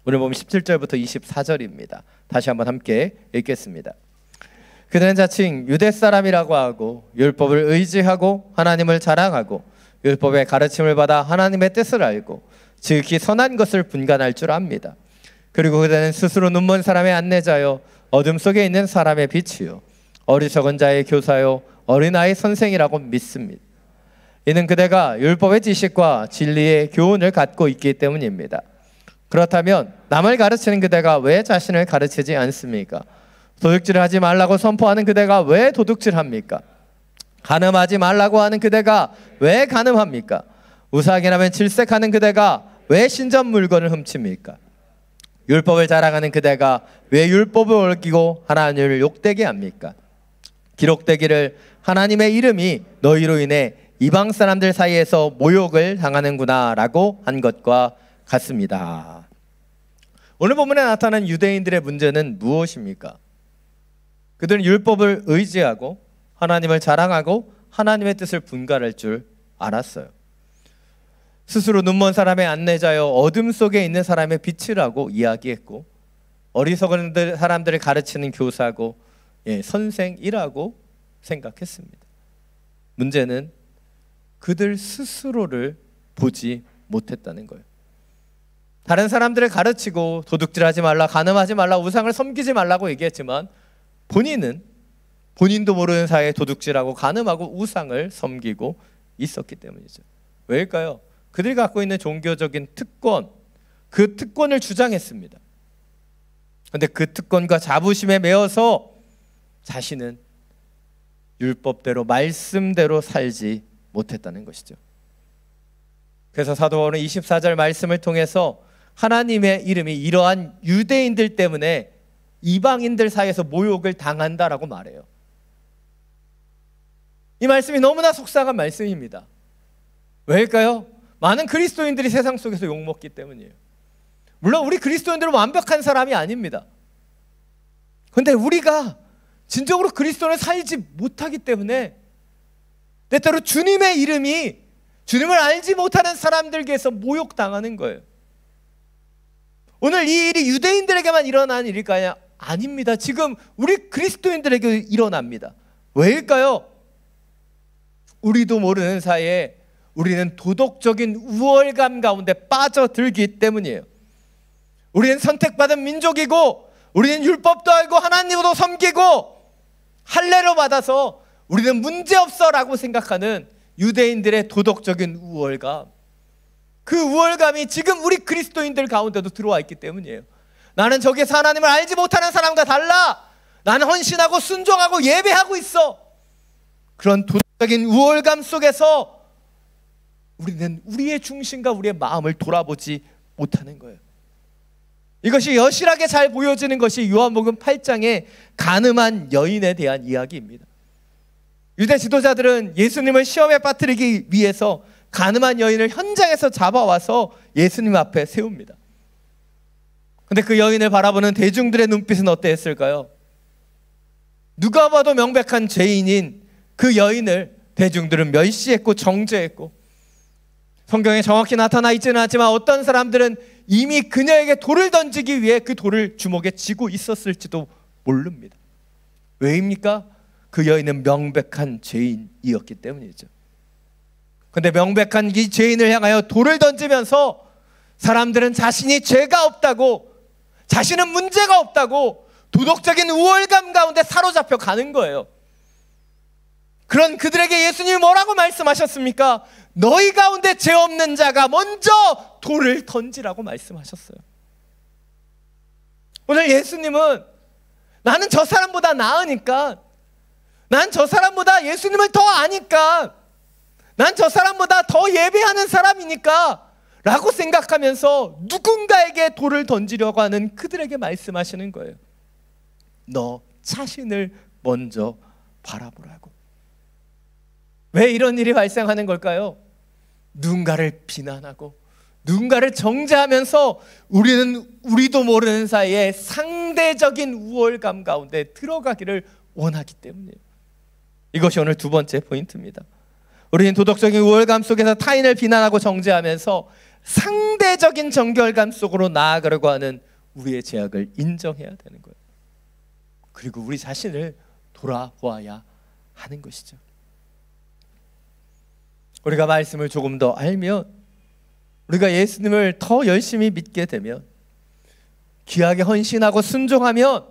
오늘 보면 17절부터 24절입니다. 다시 한번 함께 읽겠습니다. 그들은 자칭 유대 사람이라고 하고 율법을 의지하고 하나님을 자랑하고 율법의 가르침을 받아 하나님의 뜻을 알고 지극히 선한 것을 분간할 줄 압니다. 그리고 그들은 스스로 눈먼 사람의 안내자요 어둠 속에 있는 사람의 빛이요 어리석은 자의 교사요 어린아이 선생이라고 믿습니다. 이는 그대가 율법의 지식과 진리의 교훈을 갖고 있기 때문입니다. 그렇다면 남을 가르치는 그대가 왜 자신을 가르치지 않습니까? 도둑질을 하지 말라고 선포하는 그대가 왜 도둑질합니까? 간음하지 말라고 하는 그대가 왜 간음합니까? 우상이라면 질색하는 그대가 왜 신전 물건을 훔칩니까? 율법을 자랑하는 그대가 왜 율법을 어기고 하나님을 욕되게 합니까? 기록되기를 하나님의 이름이 너희로 인해 이방 사람들 사이에서 모욕을 당하는구나 라고 한 것과 같습니다. 오늘 본문에 나타난 유대인들의 문제는 무엇입니까? 그들은 율법을 의지하고 하나님을 자랑하고 하나님의 뜻을 분간할 줄 알았어요. 스스로 눈먼 사람의 안내자여 어둠 속에 있는 사람의 빛이라고 이야기했고 어리석은 사람들을 가르치는 교사고 선생이라고 생각했습니다. 문제는 그들 스스로를 보지 못했다는 거예요. 다른 사람들을 가르치고 도둑질하지 말라, 간음하지 말라, 우상을 섬기지 말라고 얘기했지만 본인도 모르는 사이에 도둑질하고 간음하고 우상을 섬기고 있었기 때문이죠. 왜일까요? 그들이 갖고 있는 종교적인 특권, 그 특권을 주장했습니다. 그런데 그 특권과 자부심에 매여서 자신은 율법대로 말씀대로 살지 못했다는 것이죠. 그래서 사도 바울은 24절 말씀을 통해서 하나님의 이름이 이러한 유대인들 때문에 이방인들 사이에서 모욕을 당한다라고 말해요. 이 말씀이 너무나 속상한 말씀입니다. 왜일까요? 많은 그리스도인들이 세상 속에서 욕먹기 때문이에요. 물론 우리 그리스도인들은 완벽한 사람이 아닙니다. 그런데 우리가 진정으로 그리스도를 살지 못하기 때문에 때때로 주님의 이름이 주님을 알지 못하는 사람들에게서 모욕당하는 거예요. 오늘 이 일이 유대인들에게만 일어난 일일까요? 아닙니다. 지금 우리 그리스도인들에게 일어납니다. 왜일까요? 우리도 모르는 사이에 우리는 도덕적인 우월감 가운데 빠져들기 때문이에요. 우리는 선택받은 민족이고 우리는 율법도 알고 하나님도 섬기고 할례로 받아서 우리는 문제없어라고 생각하는 유대인들의 도덕적인 우월감, 그 우월감이 지금 우리 그리스도인들 가운데도 들어와 있기 때문이에요. 나는 저기서 하나님을 알지 못하는 사람과 달라. 나는 헌신하고 순종하고 예배하고 있어. 그런 도덕적인 우월감 속에서 우리는 우리의 중심과 우리의 마음을 돌아보지 못하는 거예요. 이것이 여실하게 잘 보여지는 것이 요한복음 8장의 간음한 여인에 대한 이야기입니다. 유대 지도자들은 예수님을 시험에 빠뜨리기 위해서 간음한 여인을 현장에서 잡아와서 예수님 앞에 세웁니다. 근데 그 여인을 바라보는 대중들의 눈빛은 어땠을까요? 누가 봐도 명백한 죄인인 그 여인을 대중들은 멸시했고 정죄했고, 성경에 정확히 나타나 있지는 않지만 어떤 사람들은 이미 그녀에게 돌을 던지기 위해 그 돌을 주먹에 쥐고 있었을지도 모릅니다. 왜입니까? 그 여인은 명백한 죄인이었기 때문이죠. 그런데 명백한 이 죄인을 향하여 돌을 던지면서 사람들은 자신이 죄가 없다고, 자신은 문제가 없다고 도덕적인 우월감 가운데 사로잡혀 가는 거예요. 그런 그들에게 예수님이 뭐라고 말씀하셨습니까? 너희 가운데 죄 없는 자가 먼저 돌을 던지라고 말씀하셨어요. 오늘 예수님은 나는 저 사람보다 나으니까, 난 저 사람보다 예수님을 더 아니까, 난 저 사람보다 더 예배하는 사람이니까 라고 생각하면서 누군가에게 돌을 던지려고 하는 그들에게 말씀하시는 거예요. 너 자신을 먼저 바라보라고. 왜 이런 일이 발생하는 걸까요? 누군가를 비난하고 누군가를 정죄하면서 우리도 모르는 사이에 상대적인 우월감 가운데 들어가기를 원하기 때문이에요. 이것이 오늘 두 번째 포인트입니다. 우리는 도덕적인 우월감 속에서 타인을 비난하고 정죄하면서 상대적인 정결감 속으로 나아가려고 하는 우리의 죄악을 인정해야 되는 거예요. 그리고 우리 자신을 돌아보아야 하는 것이죠. 우리가 말씀을 조금 더 알면, 우리가 예수님을 더 열심히 믿게 되면, 귀하게 헌신하고 순종하면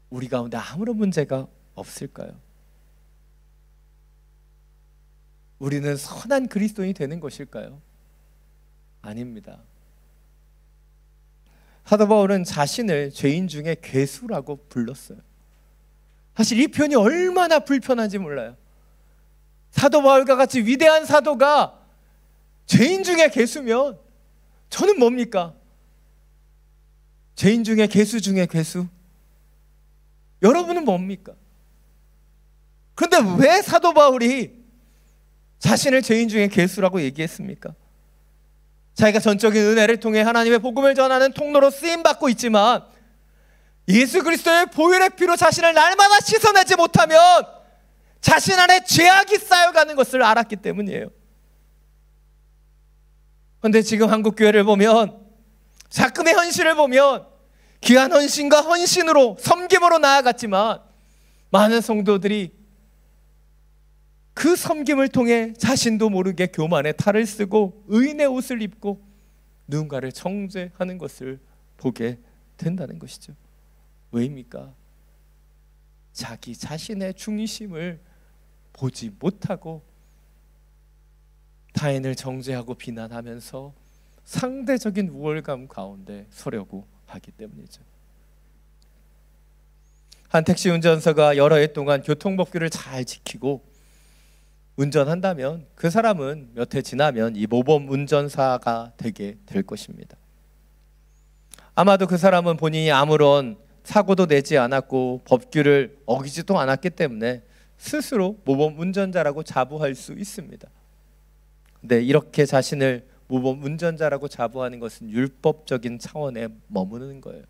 우리 가운데 아무런 문제가 없을까요? 우리는 선한 그리스도인이 되는 것일까요? 아닙니다. 사도 바울은 자신을 죄인 중에 괴수라고 불렀어요. 사실 이 표현이 얼마나 불편한지 몰라요. 사도 바울과 같이 위대한 사도가 죄인 중에 괴수면 저는 뭡니까? 죄인 중에 괴수 중에 괴수? 여러분은 뭡니까? 그런데 왜 사도 바울이 자신을 죄인 중에 괴수라고 얘기했습니까? 자기가 전적인 은혜를 통해 하나님의 복음을 전하는 통로로 쓰임받고 있지만 예수 그리스도의 보혈의 피로 자신을 날마다 씻어내지 못하면 자신 안에 죄악이 쌓여가는 것을 알았기 때문이에요. 그런데 지금 한국교회를 보면, 자금의 현실을 보면 귀한 헌신과 헌신으로 섬김으로 나아갔지만 많은 성도들이 그 섬김을 통해 자신도 모르게 교만의 탈을 쓰고 의인의 옷을 입고 누군가를 정죄하는 것을 보게 된다는 것이죠. 왜입니까? 자기 자신의 중심을 보지 못하고 타인을 정죄하고 비난하면서 상대적인 우월감 가운데 서려고 하기 때문이죠. 한 택시 운전사가 여러 해 동안 교통법규를 잘 지키고 운전한다면 그 사람은 몇 해 지나면 이 모범 운전사가 되게 될 것입니다. 아마도 그 사람은 본인이 아무런 사고도 내지 않았고 법규를 어기지도 않았기 때문에 스스로 모범 운전자라고 자부할 수 있습니다. 근데 이렇게 자신을 모범 운전자라고 자부하는 것은 율법적인 차원에 머무는 거예요.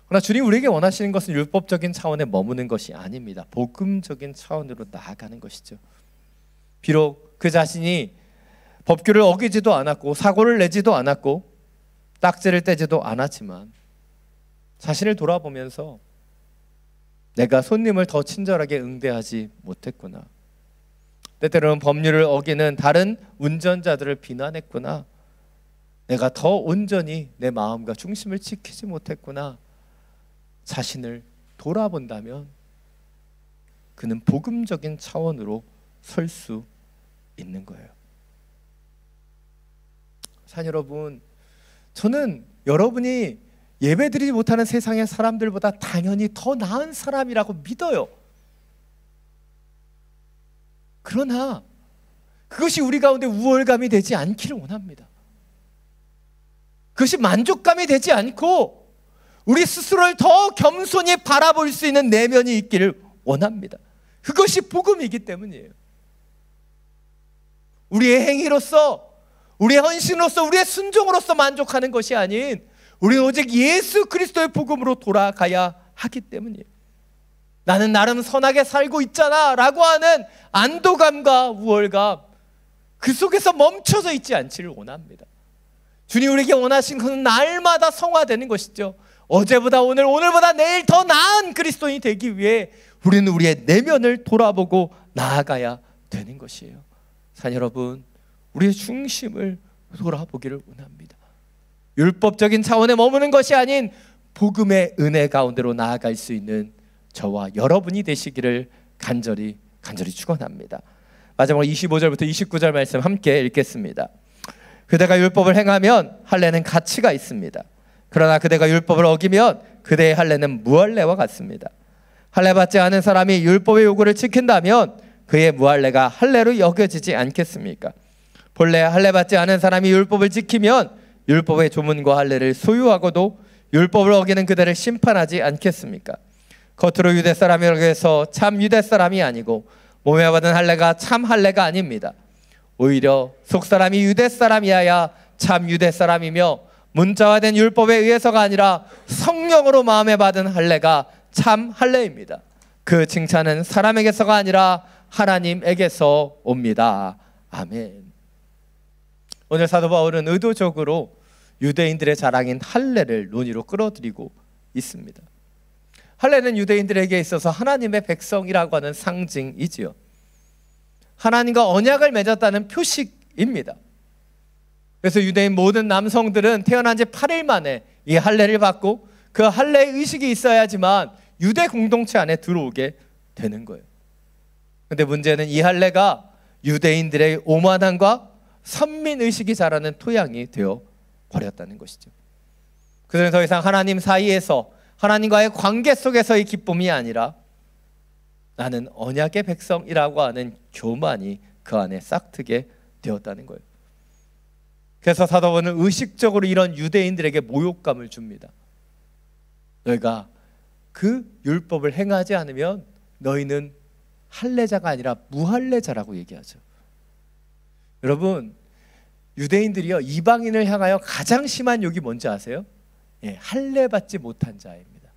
그러나 주님 우리에게 원하시는 것은 율법적인 차원에 머무는 것이 아닙니다. 복음적인 차원으로 나아가는 것이죠. 비록 그 자신이 법규를 어기지도 않았고 사고를 내지도 않았고 딱지를 떼지도 않았지만 자신을 돌아보면서 내가 손님을 더 친절하게 응대하지 못했구나. 때때로는 법률을 어기는 다른 운전자들을 비난했구나. 내가 더 온전히 내 마음과 중심을 지키지 못했구나. 자신을 돌아본다면 그는 복음적인 차원으로 설 수 있는 거예요. 사랑 여러분, 저는 여러분이 예배드리지 못하는 세상의 사람들보다 당연히 더 나은 사람이라고 믿어요. 그러나 그것이 우리 가운데 우월감이 되지 않기를 원합니다. 그것이 만족감이 되지 않고 우리 스스로를 더 겸손히 바라볼 수 있는 내면이 있기를 원합니다. 그것이 복음이기 때문이에요. 우리의 행위로서, 우리의 헌신으로서, 우리의 순종으로서 만족하는 것이 아닌 우리는 오직 예수 그리스도의 복음으로 돌아가야 하기 때문이에요. 나는 나름 선하게 살고 있잖아 라고 하는 안도감과 우월감, 그 속에서 멈춰져 있지 않기를 원합니다. 주님 우리에게 원하신 것은 날마다 성화되는 것이죠. 어제보다 오늘, 오늘보다 내일 더 나은 그리스도인이 되기 위해 우리는 우리의 내면을 돌아보고 나아가야 되는 것이에요. 사랑 여러분, 우리의 중심을 돌아보기를 원합니다. 율법적인 차원에 머무는 것이 아닌 복음의 은혜 가운데로 나아갈 수 있는 저와 여러분이 되시기를 간절히 축원합니다. 마지막으로 25절부터 29절 말씀 함께 읽겠습니다. 그대가 율법을 행하면 할례는 가치가 있습니다. 그러나 그대가 율법을 어기면 그대의 할례는 무할례와 같습니다. 할례 받지 않은 사람이 율법의 요구를 지킨다면 그의 무할례가 할례로 여겨지지 않겠습니까? 본래 할례 받지 않은 사람이 율법을 지키면 율법의 조문과 할례를 소유하고도 율법을 어기는 그대를 심판하지 않겠습니까? 겉으로 유대 사람이라고 해서 참 유대 사람이 아니고 몸에 받은 할례가 참 할례가 아닙니다. 오히려 속 사람이 유대 사람이어야 참 유대 사람이며 문자화된 율법에 의해서가 아니라 성령으로 마음에 받은 할례가 참 할례입니다. 그 칭찬은 사람에게서가 아니라 하나님에게서 옵니다. 아멘. 오늘 사도 바울은 의도적으로 유대인들의 자랑인 할례를 논의로 끌어들이고 있습니다. 할례는 유대인들에게 있어서 하나님의 백성이라고 하는 상징이지요. 하나님과 언약을 맺었다는 표식입니다. 그래서 유대인 모든 남성들은 태어난 지 8일 만에 이 할례를 받고 그 할례 의식이 있어야지만 유대 공동체 안에 들어오게 되는 거예요. 그런데 문제는 이 할례가 유대인들의 오만함과 선민의식이 자라는 토양이 되어 버렸다는 것이죠. 그들은 더 이상 하나님 사이에서 하나님과의 관계 속에서의 기쁨이 아니라 나는 언약의 백성이라고 하는 교만이 그 안에 싹트게 되었다는 거예요. 그래서 사도 바울은 의식적으로 이런 유대인들에게 모욕감을 줍니다. 너희가 그 율법을 행하지 않으면 너희는 할례자가 아니라 무할례자라고 얘기하죠. 여러분, 유대인들이요 이방인을 향하여 가장 심한 욕이 뭔지 아세요? 할례 받지 못한 자입니다.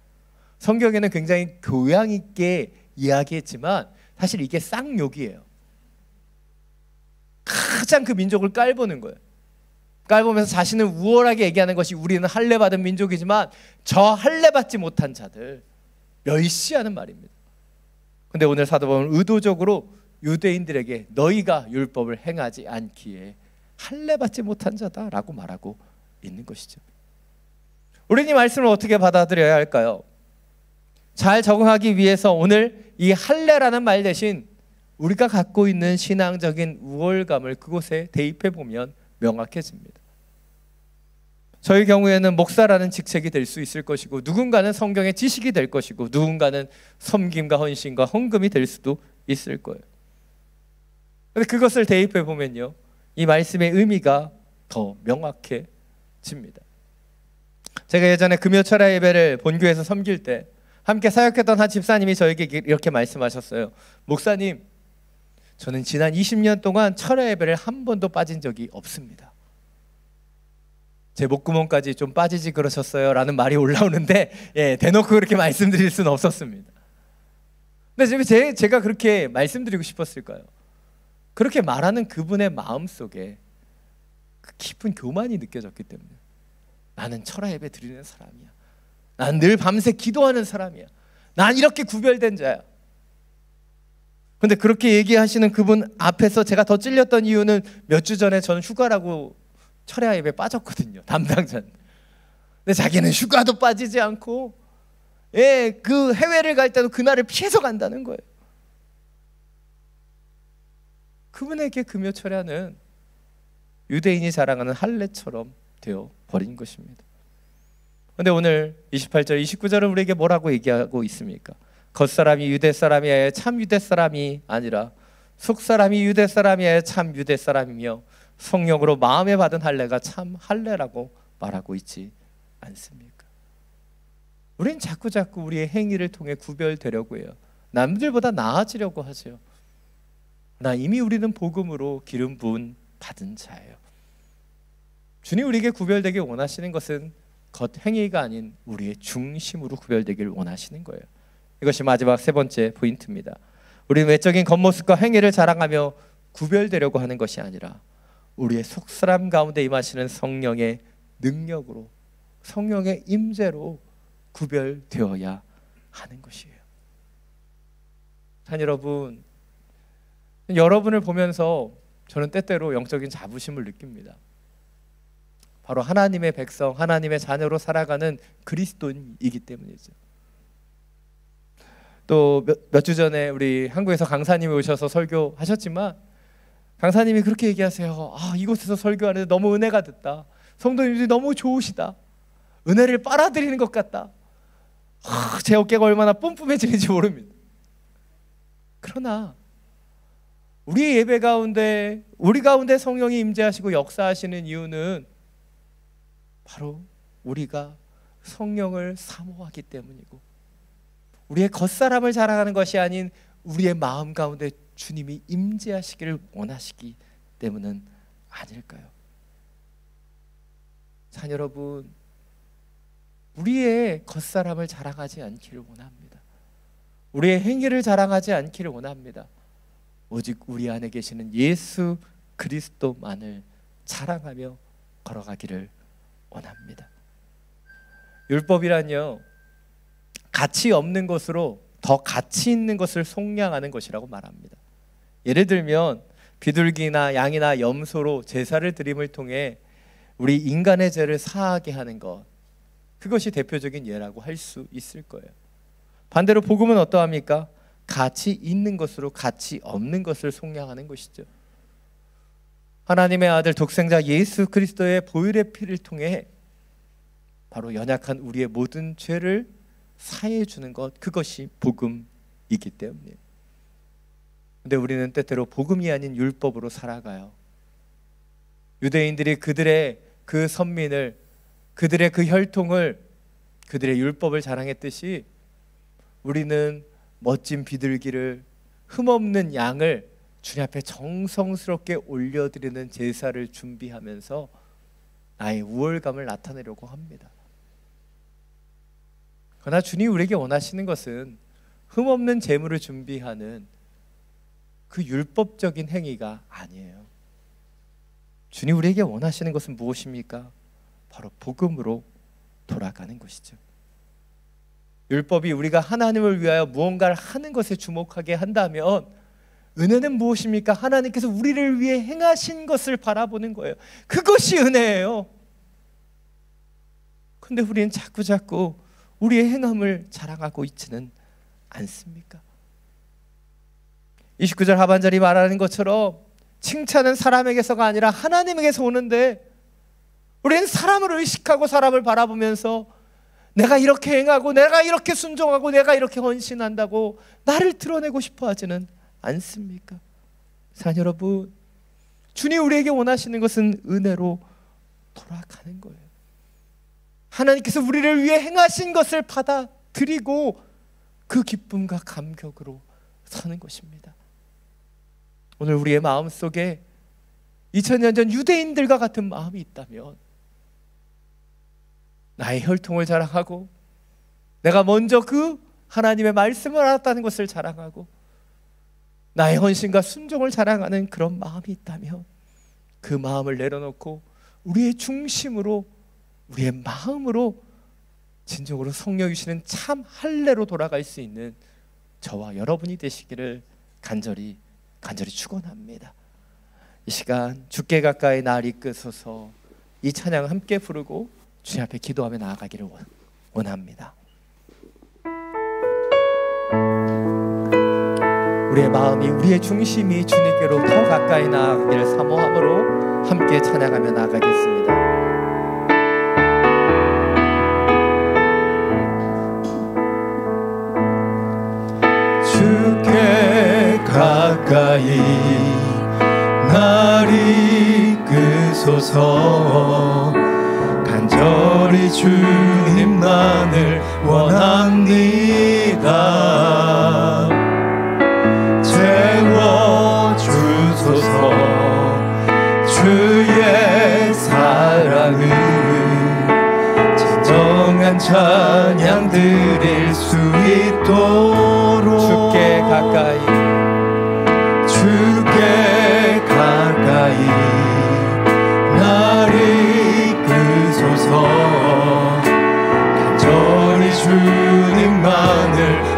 성경에는 굉장히 교양 있게 이야기했지만 사실 이게 쌍욕이에요. 가장 그 민족을 깔보는 거예요. 깔보면서 자신을 우월하게 얘기하는 것이 우리는 할례받은 민족이지만 저 할례받지 못한 자들 멸시하는 말입니다. 근데 오늘 사도 바울은 의도적으로 유대인들에게 너희가 율법을 행하지 않기에 할례받지 못한 자다라고 말하고 있는 것이죠. 우리는 이 말씀을 어떻게 받아들여야 할까요? 잘 적응하기 위해서 오늘 이 할례라는 말 대신 우리가 갖고 있는 신앙적인 우월감을 그곳에 대입해 보면 명확해집니다. 저희 경우에는 목사라는 직책이 될 수 있을 것이고, 누군가는 성경의 지식이 될 것이고, 누군가는 섬김과 헌신과 헌금이 될 수도 있을 거예요. 그런데 그것을 대입해 보면요, 이 말씀의 의미가 더 명확해집니다. 제가 예전에 금요철야 예배를 본교에서 섬길 때 함께 사역했던 한 집사님이 저에게 이렇게 말씀하셨어요. 목사님, 저는 지난 20년 동안 철야 예배를 한 번도 빠진 적이 없습니다. 제 목구멍까지 좀 빠지지 그러셨어요 라는 말이 올라오는데, 대놓고 그렇게 말씀드릴 수는 없었습니다. 근데 제가 그렇게 말씀드리고 싶었을까요? 그렇게 말하는 그분의 마음속에 그 깊은 교만이 느껴졌기 때문에, 나는 철야 예배 드리는 사람이야, 난 늘 밤새 기도하는 사람이야, 난 이렇게 구별된 자야. 근데 그렇게 얘기하시는 그분 앞에서 제가 더 찔렸던 이유는 몇 주 전에 저는 휴가라고 철야 예배 빠졌거든요, 담당자는. 근데 자기는 휴가도 빠지지 않고 그 해외를 갈 때도 그날을 피해서 간다는 거예요. 그분에게 금요 철야는 유대인이 자랑하는 할례처럼 되어 버린 것입니다. 그런데 오늘 28절 29절은 우리에게 뭐라고 얘기하고 있습니까? 겉사람이 유대 사람이 아니라 참 유대 사람이 아니라 속사람이 유대 사람이 아니라 참 유대 사람이며 성령으로 마음에 받은 할례가 참 할례라고 말하고 있지 않습니까? 우린 자꾸 우리의 행위를 통해 구별되려고 해요. 남들보다 나아지려고 하죠. 나 이미 우리는 복음으로 기름 부은 받은 자예요. 주님 우리에게 구별되길 원하시는 것은 겉행위가 아닌 우리의 중심으로 구별되길 원하시는 거예요. 이것이 마지막 세 번째 포인트입니다. 우리는 외적인 겉모습과 행위를 자랑하며 구별되려고 하는 것이 아니라 우리의 속사람 가운데 임하시는 성령의 능력으로, 성령의 임재로 구별되어야 하는 것이에요. 자, 여러분을 보면서 저는 때때로 영적인 자부심을 느낍니다. 바로 하나님의 백성, 하나님의 자녀로 살아가는 그리스도인이기 때문이죠. 또 몇 주 전에 우리 한국에서 강사님이 오셔서 설교하셨지만 강사님이 그렇게 얘기하세요. 이곳에서 설교하는데 너무 은혜가 됐다. 성도님들이 너무 좋으시다. 은혜를 빨아들이는 것 같다. 제 어깨가 얼마나 뿜뿜해지는지 모릅니다. 그러나 우리의 예배 가운데, 우리 가운데 성령이 임재하시고 역사하시는 이유는 바로 우리가 성령을 사모하기 때문이고, 우리의 겉사람을 자랑하는 것이 아닌 우리의 마음 가운데 주님이 임재하시기를 원하시기 때문은 아닐까요? 자, 여러분, 우리의 겉사람을 자랑하지 않기를 원합니다. 우리의 행위를 자랑하지 않기를 원합니다. 오직 우리 안에 계시는 예수 그리스도만을 자랑하며 걸어가기를 원합니다. 율법이란요, 가치 없는 것으로 더 가치 있는 것을 속량하는 것이라고 말합니다. 예를 들면 비둘기나 양이나 염소로 제사를 드림을 통해 우리 인간의 죄를 사하게 하는 것, 그것이 대표적인 예라고 할 수 있을 거예요. 반대로 복음은 어떠합니까? 가치 있는 것으로 가치 없는 것을 속량하는 것이죠. 하나님의 아들 독생자 예수 그리스도의 보혈의 피를 통해 바로 연약한 우리의 모든 죄를 사해 주는 것, 그것이 복음이기 때문이에요. 근데 우리는 때때로 복음이 아닌 율법으로 살아가요. 유대인들이 그들의 그 선민을, 그들의 그 혈통을, 그들의 율법을 자랑했듯이 우리는 멋진 비둘기를, 흠없는 양을 주님 앞에 정성스럽게 올려드리는 제사를 준비하면서 나의 우월감을 나타내려고 합니다. 그러나 주님 우리에게 원하시는 것은 흠없는 제물을 준비하는 그 율법적인 행위가 아니에요. 주님 우리에게 원하시는 것은 무엇입니까? 바로 복음으로 돌아가는 것이죠. 율법이 우리가 하나님을 위하여 무언가를 하는 것에 주목하게 한다면, 은혜는 무엇입니까? 하나님께서 우리를 위해 행하신 것을 바라보는 거예요. 그것이 은혜예요. 근데 우리는 자꾸 우리의 행함을 자랑하고 있지는 않습니까? 29절 하반절이 말하는 것처럼 칭찬은 사람에게서가 아니라 하나님에게서 오는데, 우리는 사람을 의식하고 사람을 바라보면서 내가 이렇게 행하고 내가 이렇게 순종하고 내가 이렇게 헌신한다고 나를 드러내고 싶어 하지는 않습니까? 사랑 여러분, 주님 우리에게 원하시는 것은 은혜로 돌아가는 거예요. 하나님께서 우리를 위해 행하신 것을 받아들이고 그 기쁨과 감격으로 사는 것입니다. 오늘 우리의 마음속에 2000년 전 유대인들과 같은 마음이 있다면, 나의 혈통을 자랑하고 내가 먼저 그 하나님의 말씀을 알았다는 것을 자랑하고 나의 헌신과 순종을 자랑하는 그런 마음이 있다면, 그 마음을 내려놓고 우리의 중심으로, 우리의 마음으로 진정으로 성령 주시는 참 할례로 돌아갈 수 있는 저와 여러분이 되시기를 간절히 축원합니다. 이 시간 주께 가까이 날 이끄소서, 이 찬양을 함께 부르고 주님 앞에 기도하며 나아가기를 원합니다. 우리의 마음이, 우리의 중심이 주님께로 더 가까이 나아가기를 사모함으로 함께 찬양하며 나아가겠습니다. 주께 가까이 날 이끄소서, 간절히 주님만을 원합니다. 채워주소서 주의 사랑을, 진정한 찬양 드릴 수 있도록 주께 가까이 날 이끄소서, 간절히 주님만을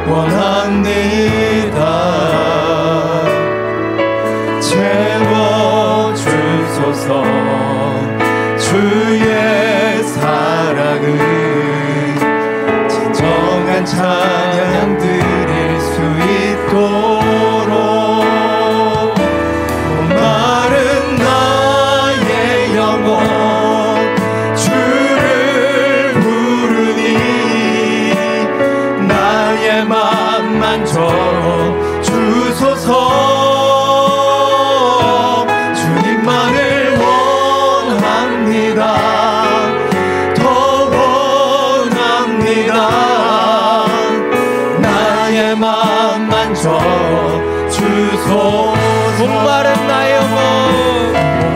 원합니다. 채워주소서 주의 사랑을, 진정한 찬양 드릴 수 있도록. 마른 나의 영혼 주를 부르니, 나의 맘 만져 주소서. 주님만을 원합니다. 더 원합니다. 나의 맘 만져 주소서. 목마른 나의 영혼,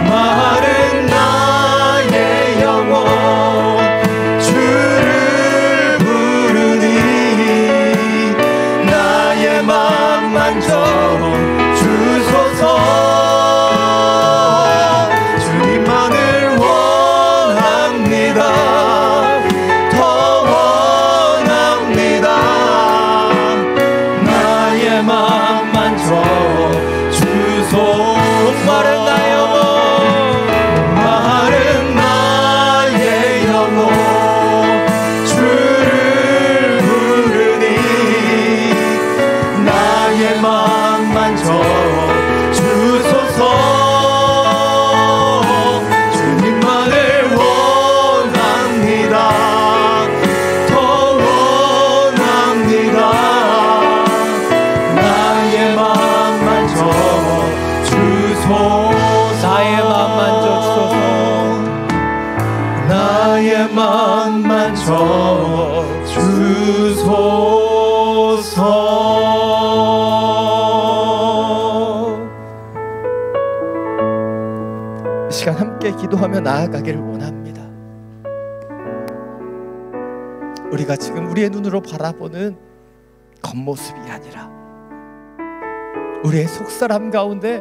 목마른 나의 영혼 주를 부르니, 나의 맘 만져 주소서. 주님만을 원합니다. 더 원합니다. 나의 맘 만져 목마른 나의 영혼, 목마른 나의 영혼 주를 부르니, 나의 맘 만져 주소서. 주님만을 원합니다. 더 원합니다. 나의 맘 만져 나의 맘 만져주소서. 나의 맘 만져주소서. 이 시간 함께 기도하며 나아가기를 원합니다. 우리가 지금 우리의 눈으로 바라보는 겉모습이 아니라 우리의 속사람 가운데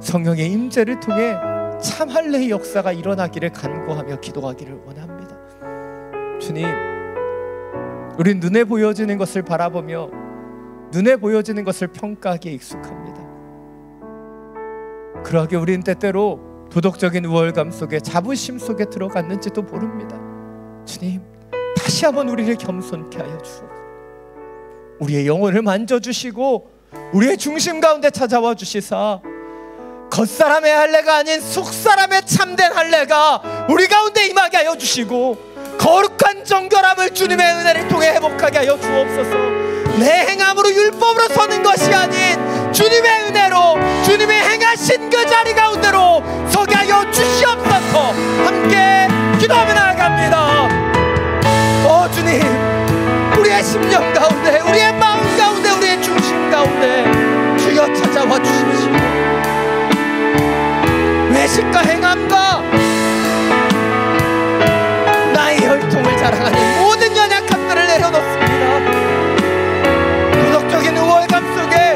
성령의 임재를 통해 참 할례의 역사가 일어나기를 간구하며 기도하기를 원합니다. 주님, 우린 눈에 보여지는 것을 바라보며 눈에 보여지는 것을 평가하기에 익숙합니다. 그러하게 우린 때때로 도덕적인 우월감 속에 자부심 속에 들어갔는지도 모릅니다. 주님, 다시 한번 우리를 겸손케 하여 주옵소서. 우리의 영혼을 만져주시고 우리의 중심 가운데 찾아와 주시사 겉사람의 할례가 아닌 속사람의 참된 할례가 우리 가운데 임하게 하여 주시고 거룩한 정결함을 주님의 은혜를 통해 회복하게 하여 주옵소서. 내 행함으로 율법으로 서는 것이 아닌 주님의 은혜로 주님의 행하신 그 자리 가운데로 서게 하여 주시옵소서. 함께 기도하며 나아갑니다. 주님, 우리의 심령 가운데, 우리의 마음 가운데, 우리의 중심 가운데 주여 찾아와 주십시오. 외식과 행함과 나의 혈통을 자랑하는 모든 연약함들을 내려놓습니다. 도덕적인 우월감 속에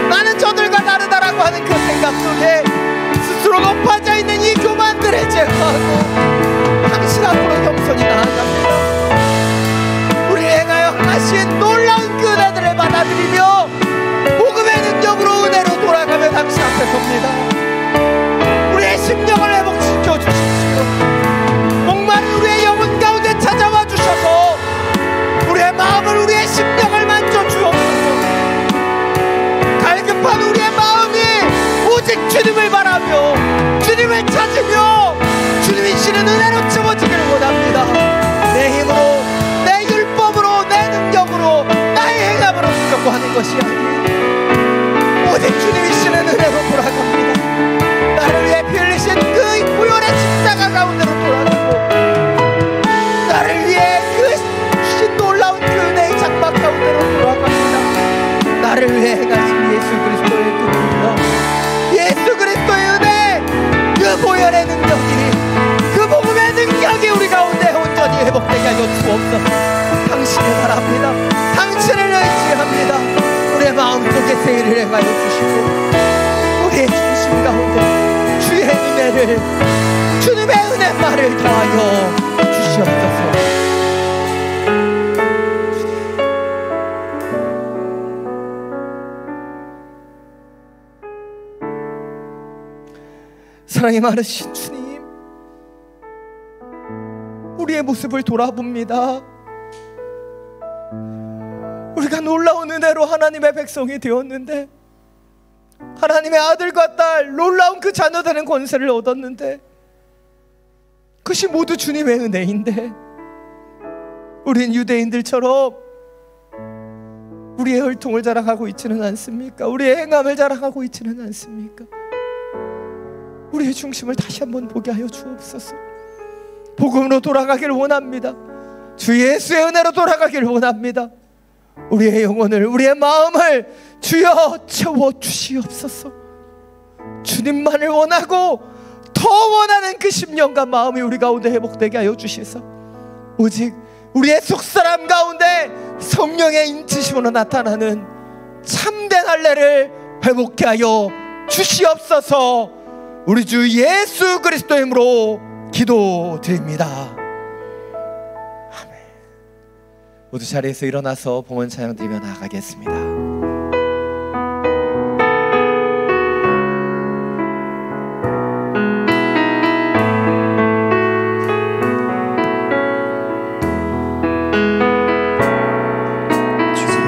나는 저들과 다르다라고 하는 그 생각 속에 스스로 높아져 있는 이 교만들을 제거하고 당신 앞으로 겸손히 나아갑니다. 우리를 행하여 하신 놀라운 그 은혜들을 받아들이며 복음의 능력으로 은혜로 돌아가며 당신 앞에 섭니다. 우리의 심령을 회복시켜 주십시오. 목마른 우리의 영혼 가운데 찾아와 주셔서 우리의 마음을, 우리의 심령을 만져 주옵소서. 갈급한 우리의 마음이 오직 주님을 바라며 주님을 찾으며 주님이시는 은혜로 채워지기를 원합니다. 내 힘으로, 내 율법으로, 내 능력으로, 나의 행함으로 주려고 하는 것이 아니에요. 오직 주님이시는 은혜로 돌아갑니다. 나를 위해 피 흘리신 그 보혈의 십자가 가운데로 돌아가고 나를 위해 그 주신 놀라운 그 은혜의 장막 가운데로 돌아갑니다. 나를 위해 행하신 예수 그리스도의 그 능력, 예수 그리스도의 은혜, 그 보혈의 능력이, 그 복음의 능력이 우리 가운데 온전히 회복되게 하여 주옵소서. 당신을 바랍니다. 당신을 의지합니다. 우리의 마음속에 세일을 행하여 주시고 우리의 중심 가운데 주의 은혜를, 주님의 은혜만을 더하여 주시옵소서. 사랑이 많으신 주님, 우리의 모습을 돌아봅니다. 우리가 놀라운 은혜로 하나님의 백성이 되었는데, 하나님의 아들과 딸, 놀라운 그 자녀 되는 권세를 얻었는데, 그것이 모두 주님의 은혜인데 우린 유대인들처럼 우리의 혈통을 자랑하고 있지는 않습니까? 우리의 행함을 자랑하고 있지는 않습니까? 우리의 중심을 다시 한번 보게 하여 주옵소서. 복음으로 돌아가기를 원합니다. 주 예수의 은혜로 돌아가기를 원합니다. 우리의 영혼을, 우리의 마음을 주여 채워주시옵소서. 주님만을 원하고 더 원하는 그 심령과 마음이 우리 가운데 회복되게 하여 주시소. 오직 우리의 속사람 가운데 성령의 인치심으로 나타나는 참된 할례를 회복케 하여 주시옵소서. 우리 주 예수 그리스도의 이름으로 기도드립니다. 아멘. 모두 자리에서 일어나서 봉헌 찬양 드리며 나아가겠습니다.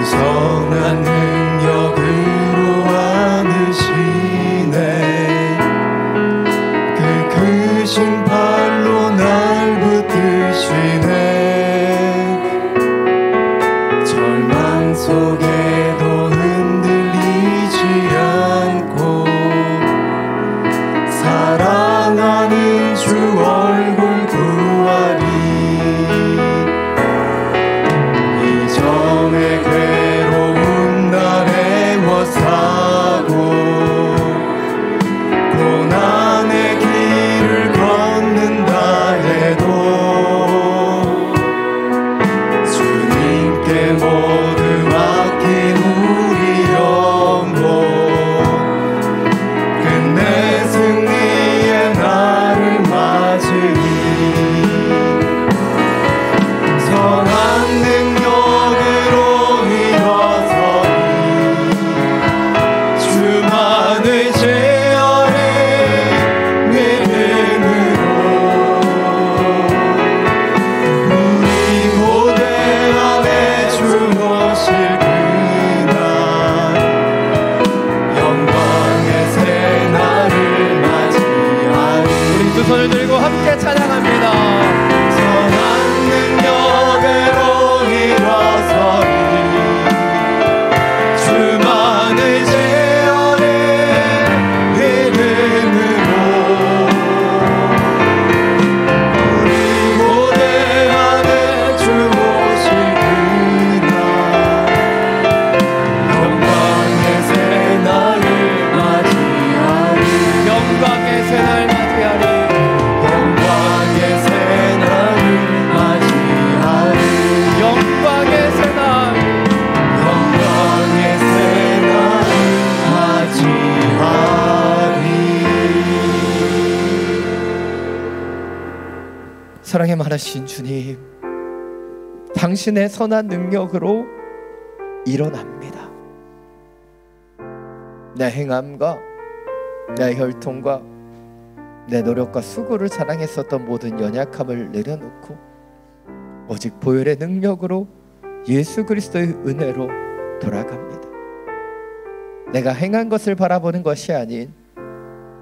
선한 능력으로 안으시네. 그 크신 팔로 날 붙드시네. 절망 속에 함께 찬양합니다. 선한 능력으로 일어서리 주만을 제어해 이름으로 우리 고대하는 주 오실 그날 영광의 새날을 맞이하리 영광의 새날 맞이하리 영광의 새날을 맞이하리 영광의 새날 영광의 새날을 맞이하리. 사랑의 많으신 주님, 당신의 선한 능력으로 일어납니다. 내 행함과 내 혈통과 내 노력과 수고를 자랑했었던 모든 연약함을 내려놓고 오직 보혈의 능력으로 예수 그리스도의 은혜로 돌아갑니다. 내가 행한 것을 바라보는 것이 아닌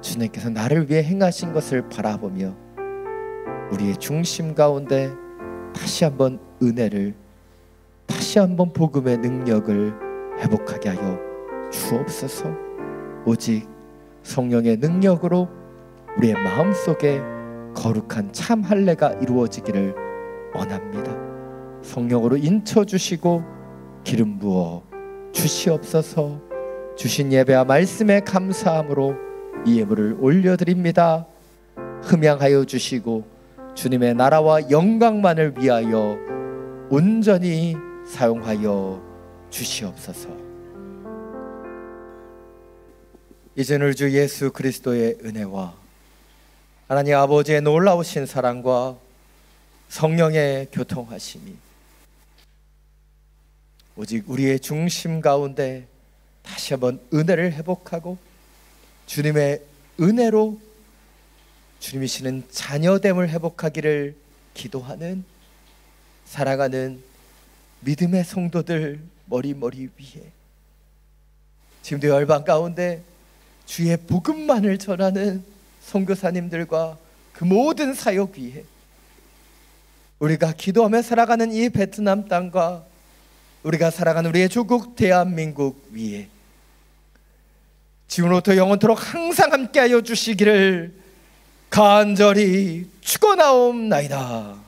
주님께서 나를 위해 행하신 것을 바라보며 우리의 중심 가운데 다시 한번 은혜를, 다시 한번 복음의 능력을 회복하게 하여 주옵소서. 오직 성령의 능력으로 우리의 마음속에 거룩한 참 할례가 이루어지기를 원합니다. 성령으로 인쳐주시고 기름 부어 주시옵소서. 주신 예배와 말씀에 감사함으로 이 예물을 올려드립니다. 흠양하여 주시고 주님의 나라와 영광만을 위하여 온전히 사용하여 주시옵소서. 이제는 우리 주 예수 그리스도의 은혜와 하나님 아버지의 놀라우신 사랑과 성령의 교통하심이 오직 우리의 중심 가운데 다시 한번 은혜를 회복하고 주님의 은혜로 주님이시는 자녀됨을 회복하기를 기도하는 사랑하는 믿음의 성도들 머리머리 위에 지금도 열방 가운데 주의 복음만을 전하는 선교사님들과 그 모든 사역 위에 우리가 기도하며 살아가는 이 베트남 땅과 우리가 살아가는 우리의 조국 대한민국 위에 지금부터 영원토록 항상 함께하여 주시기를 간절히 축원하옵나이다.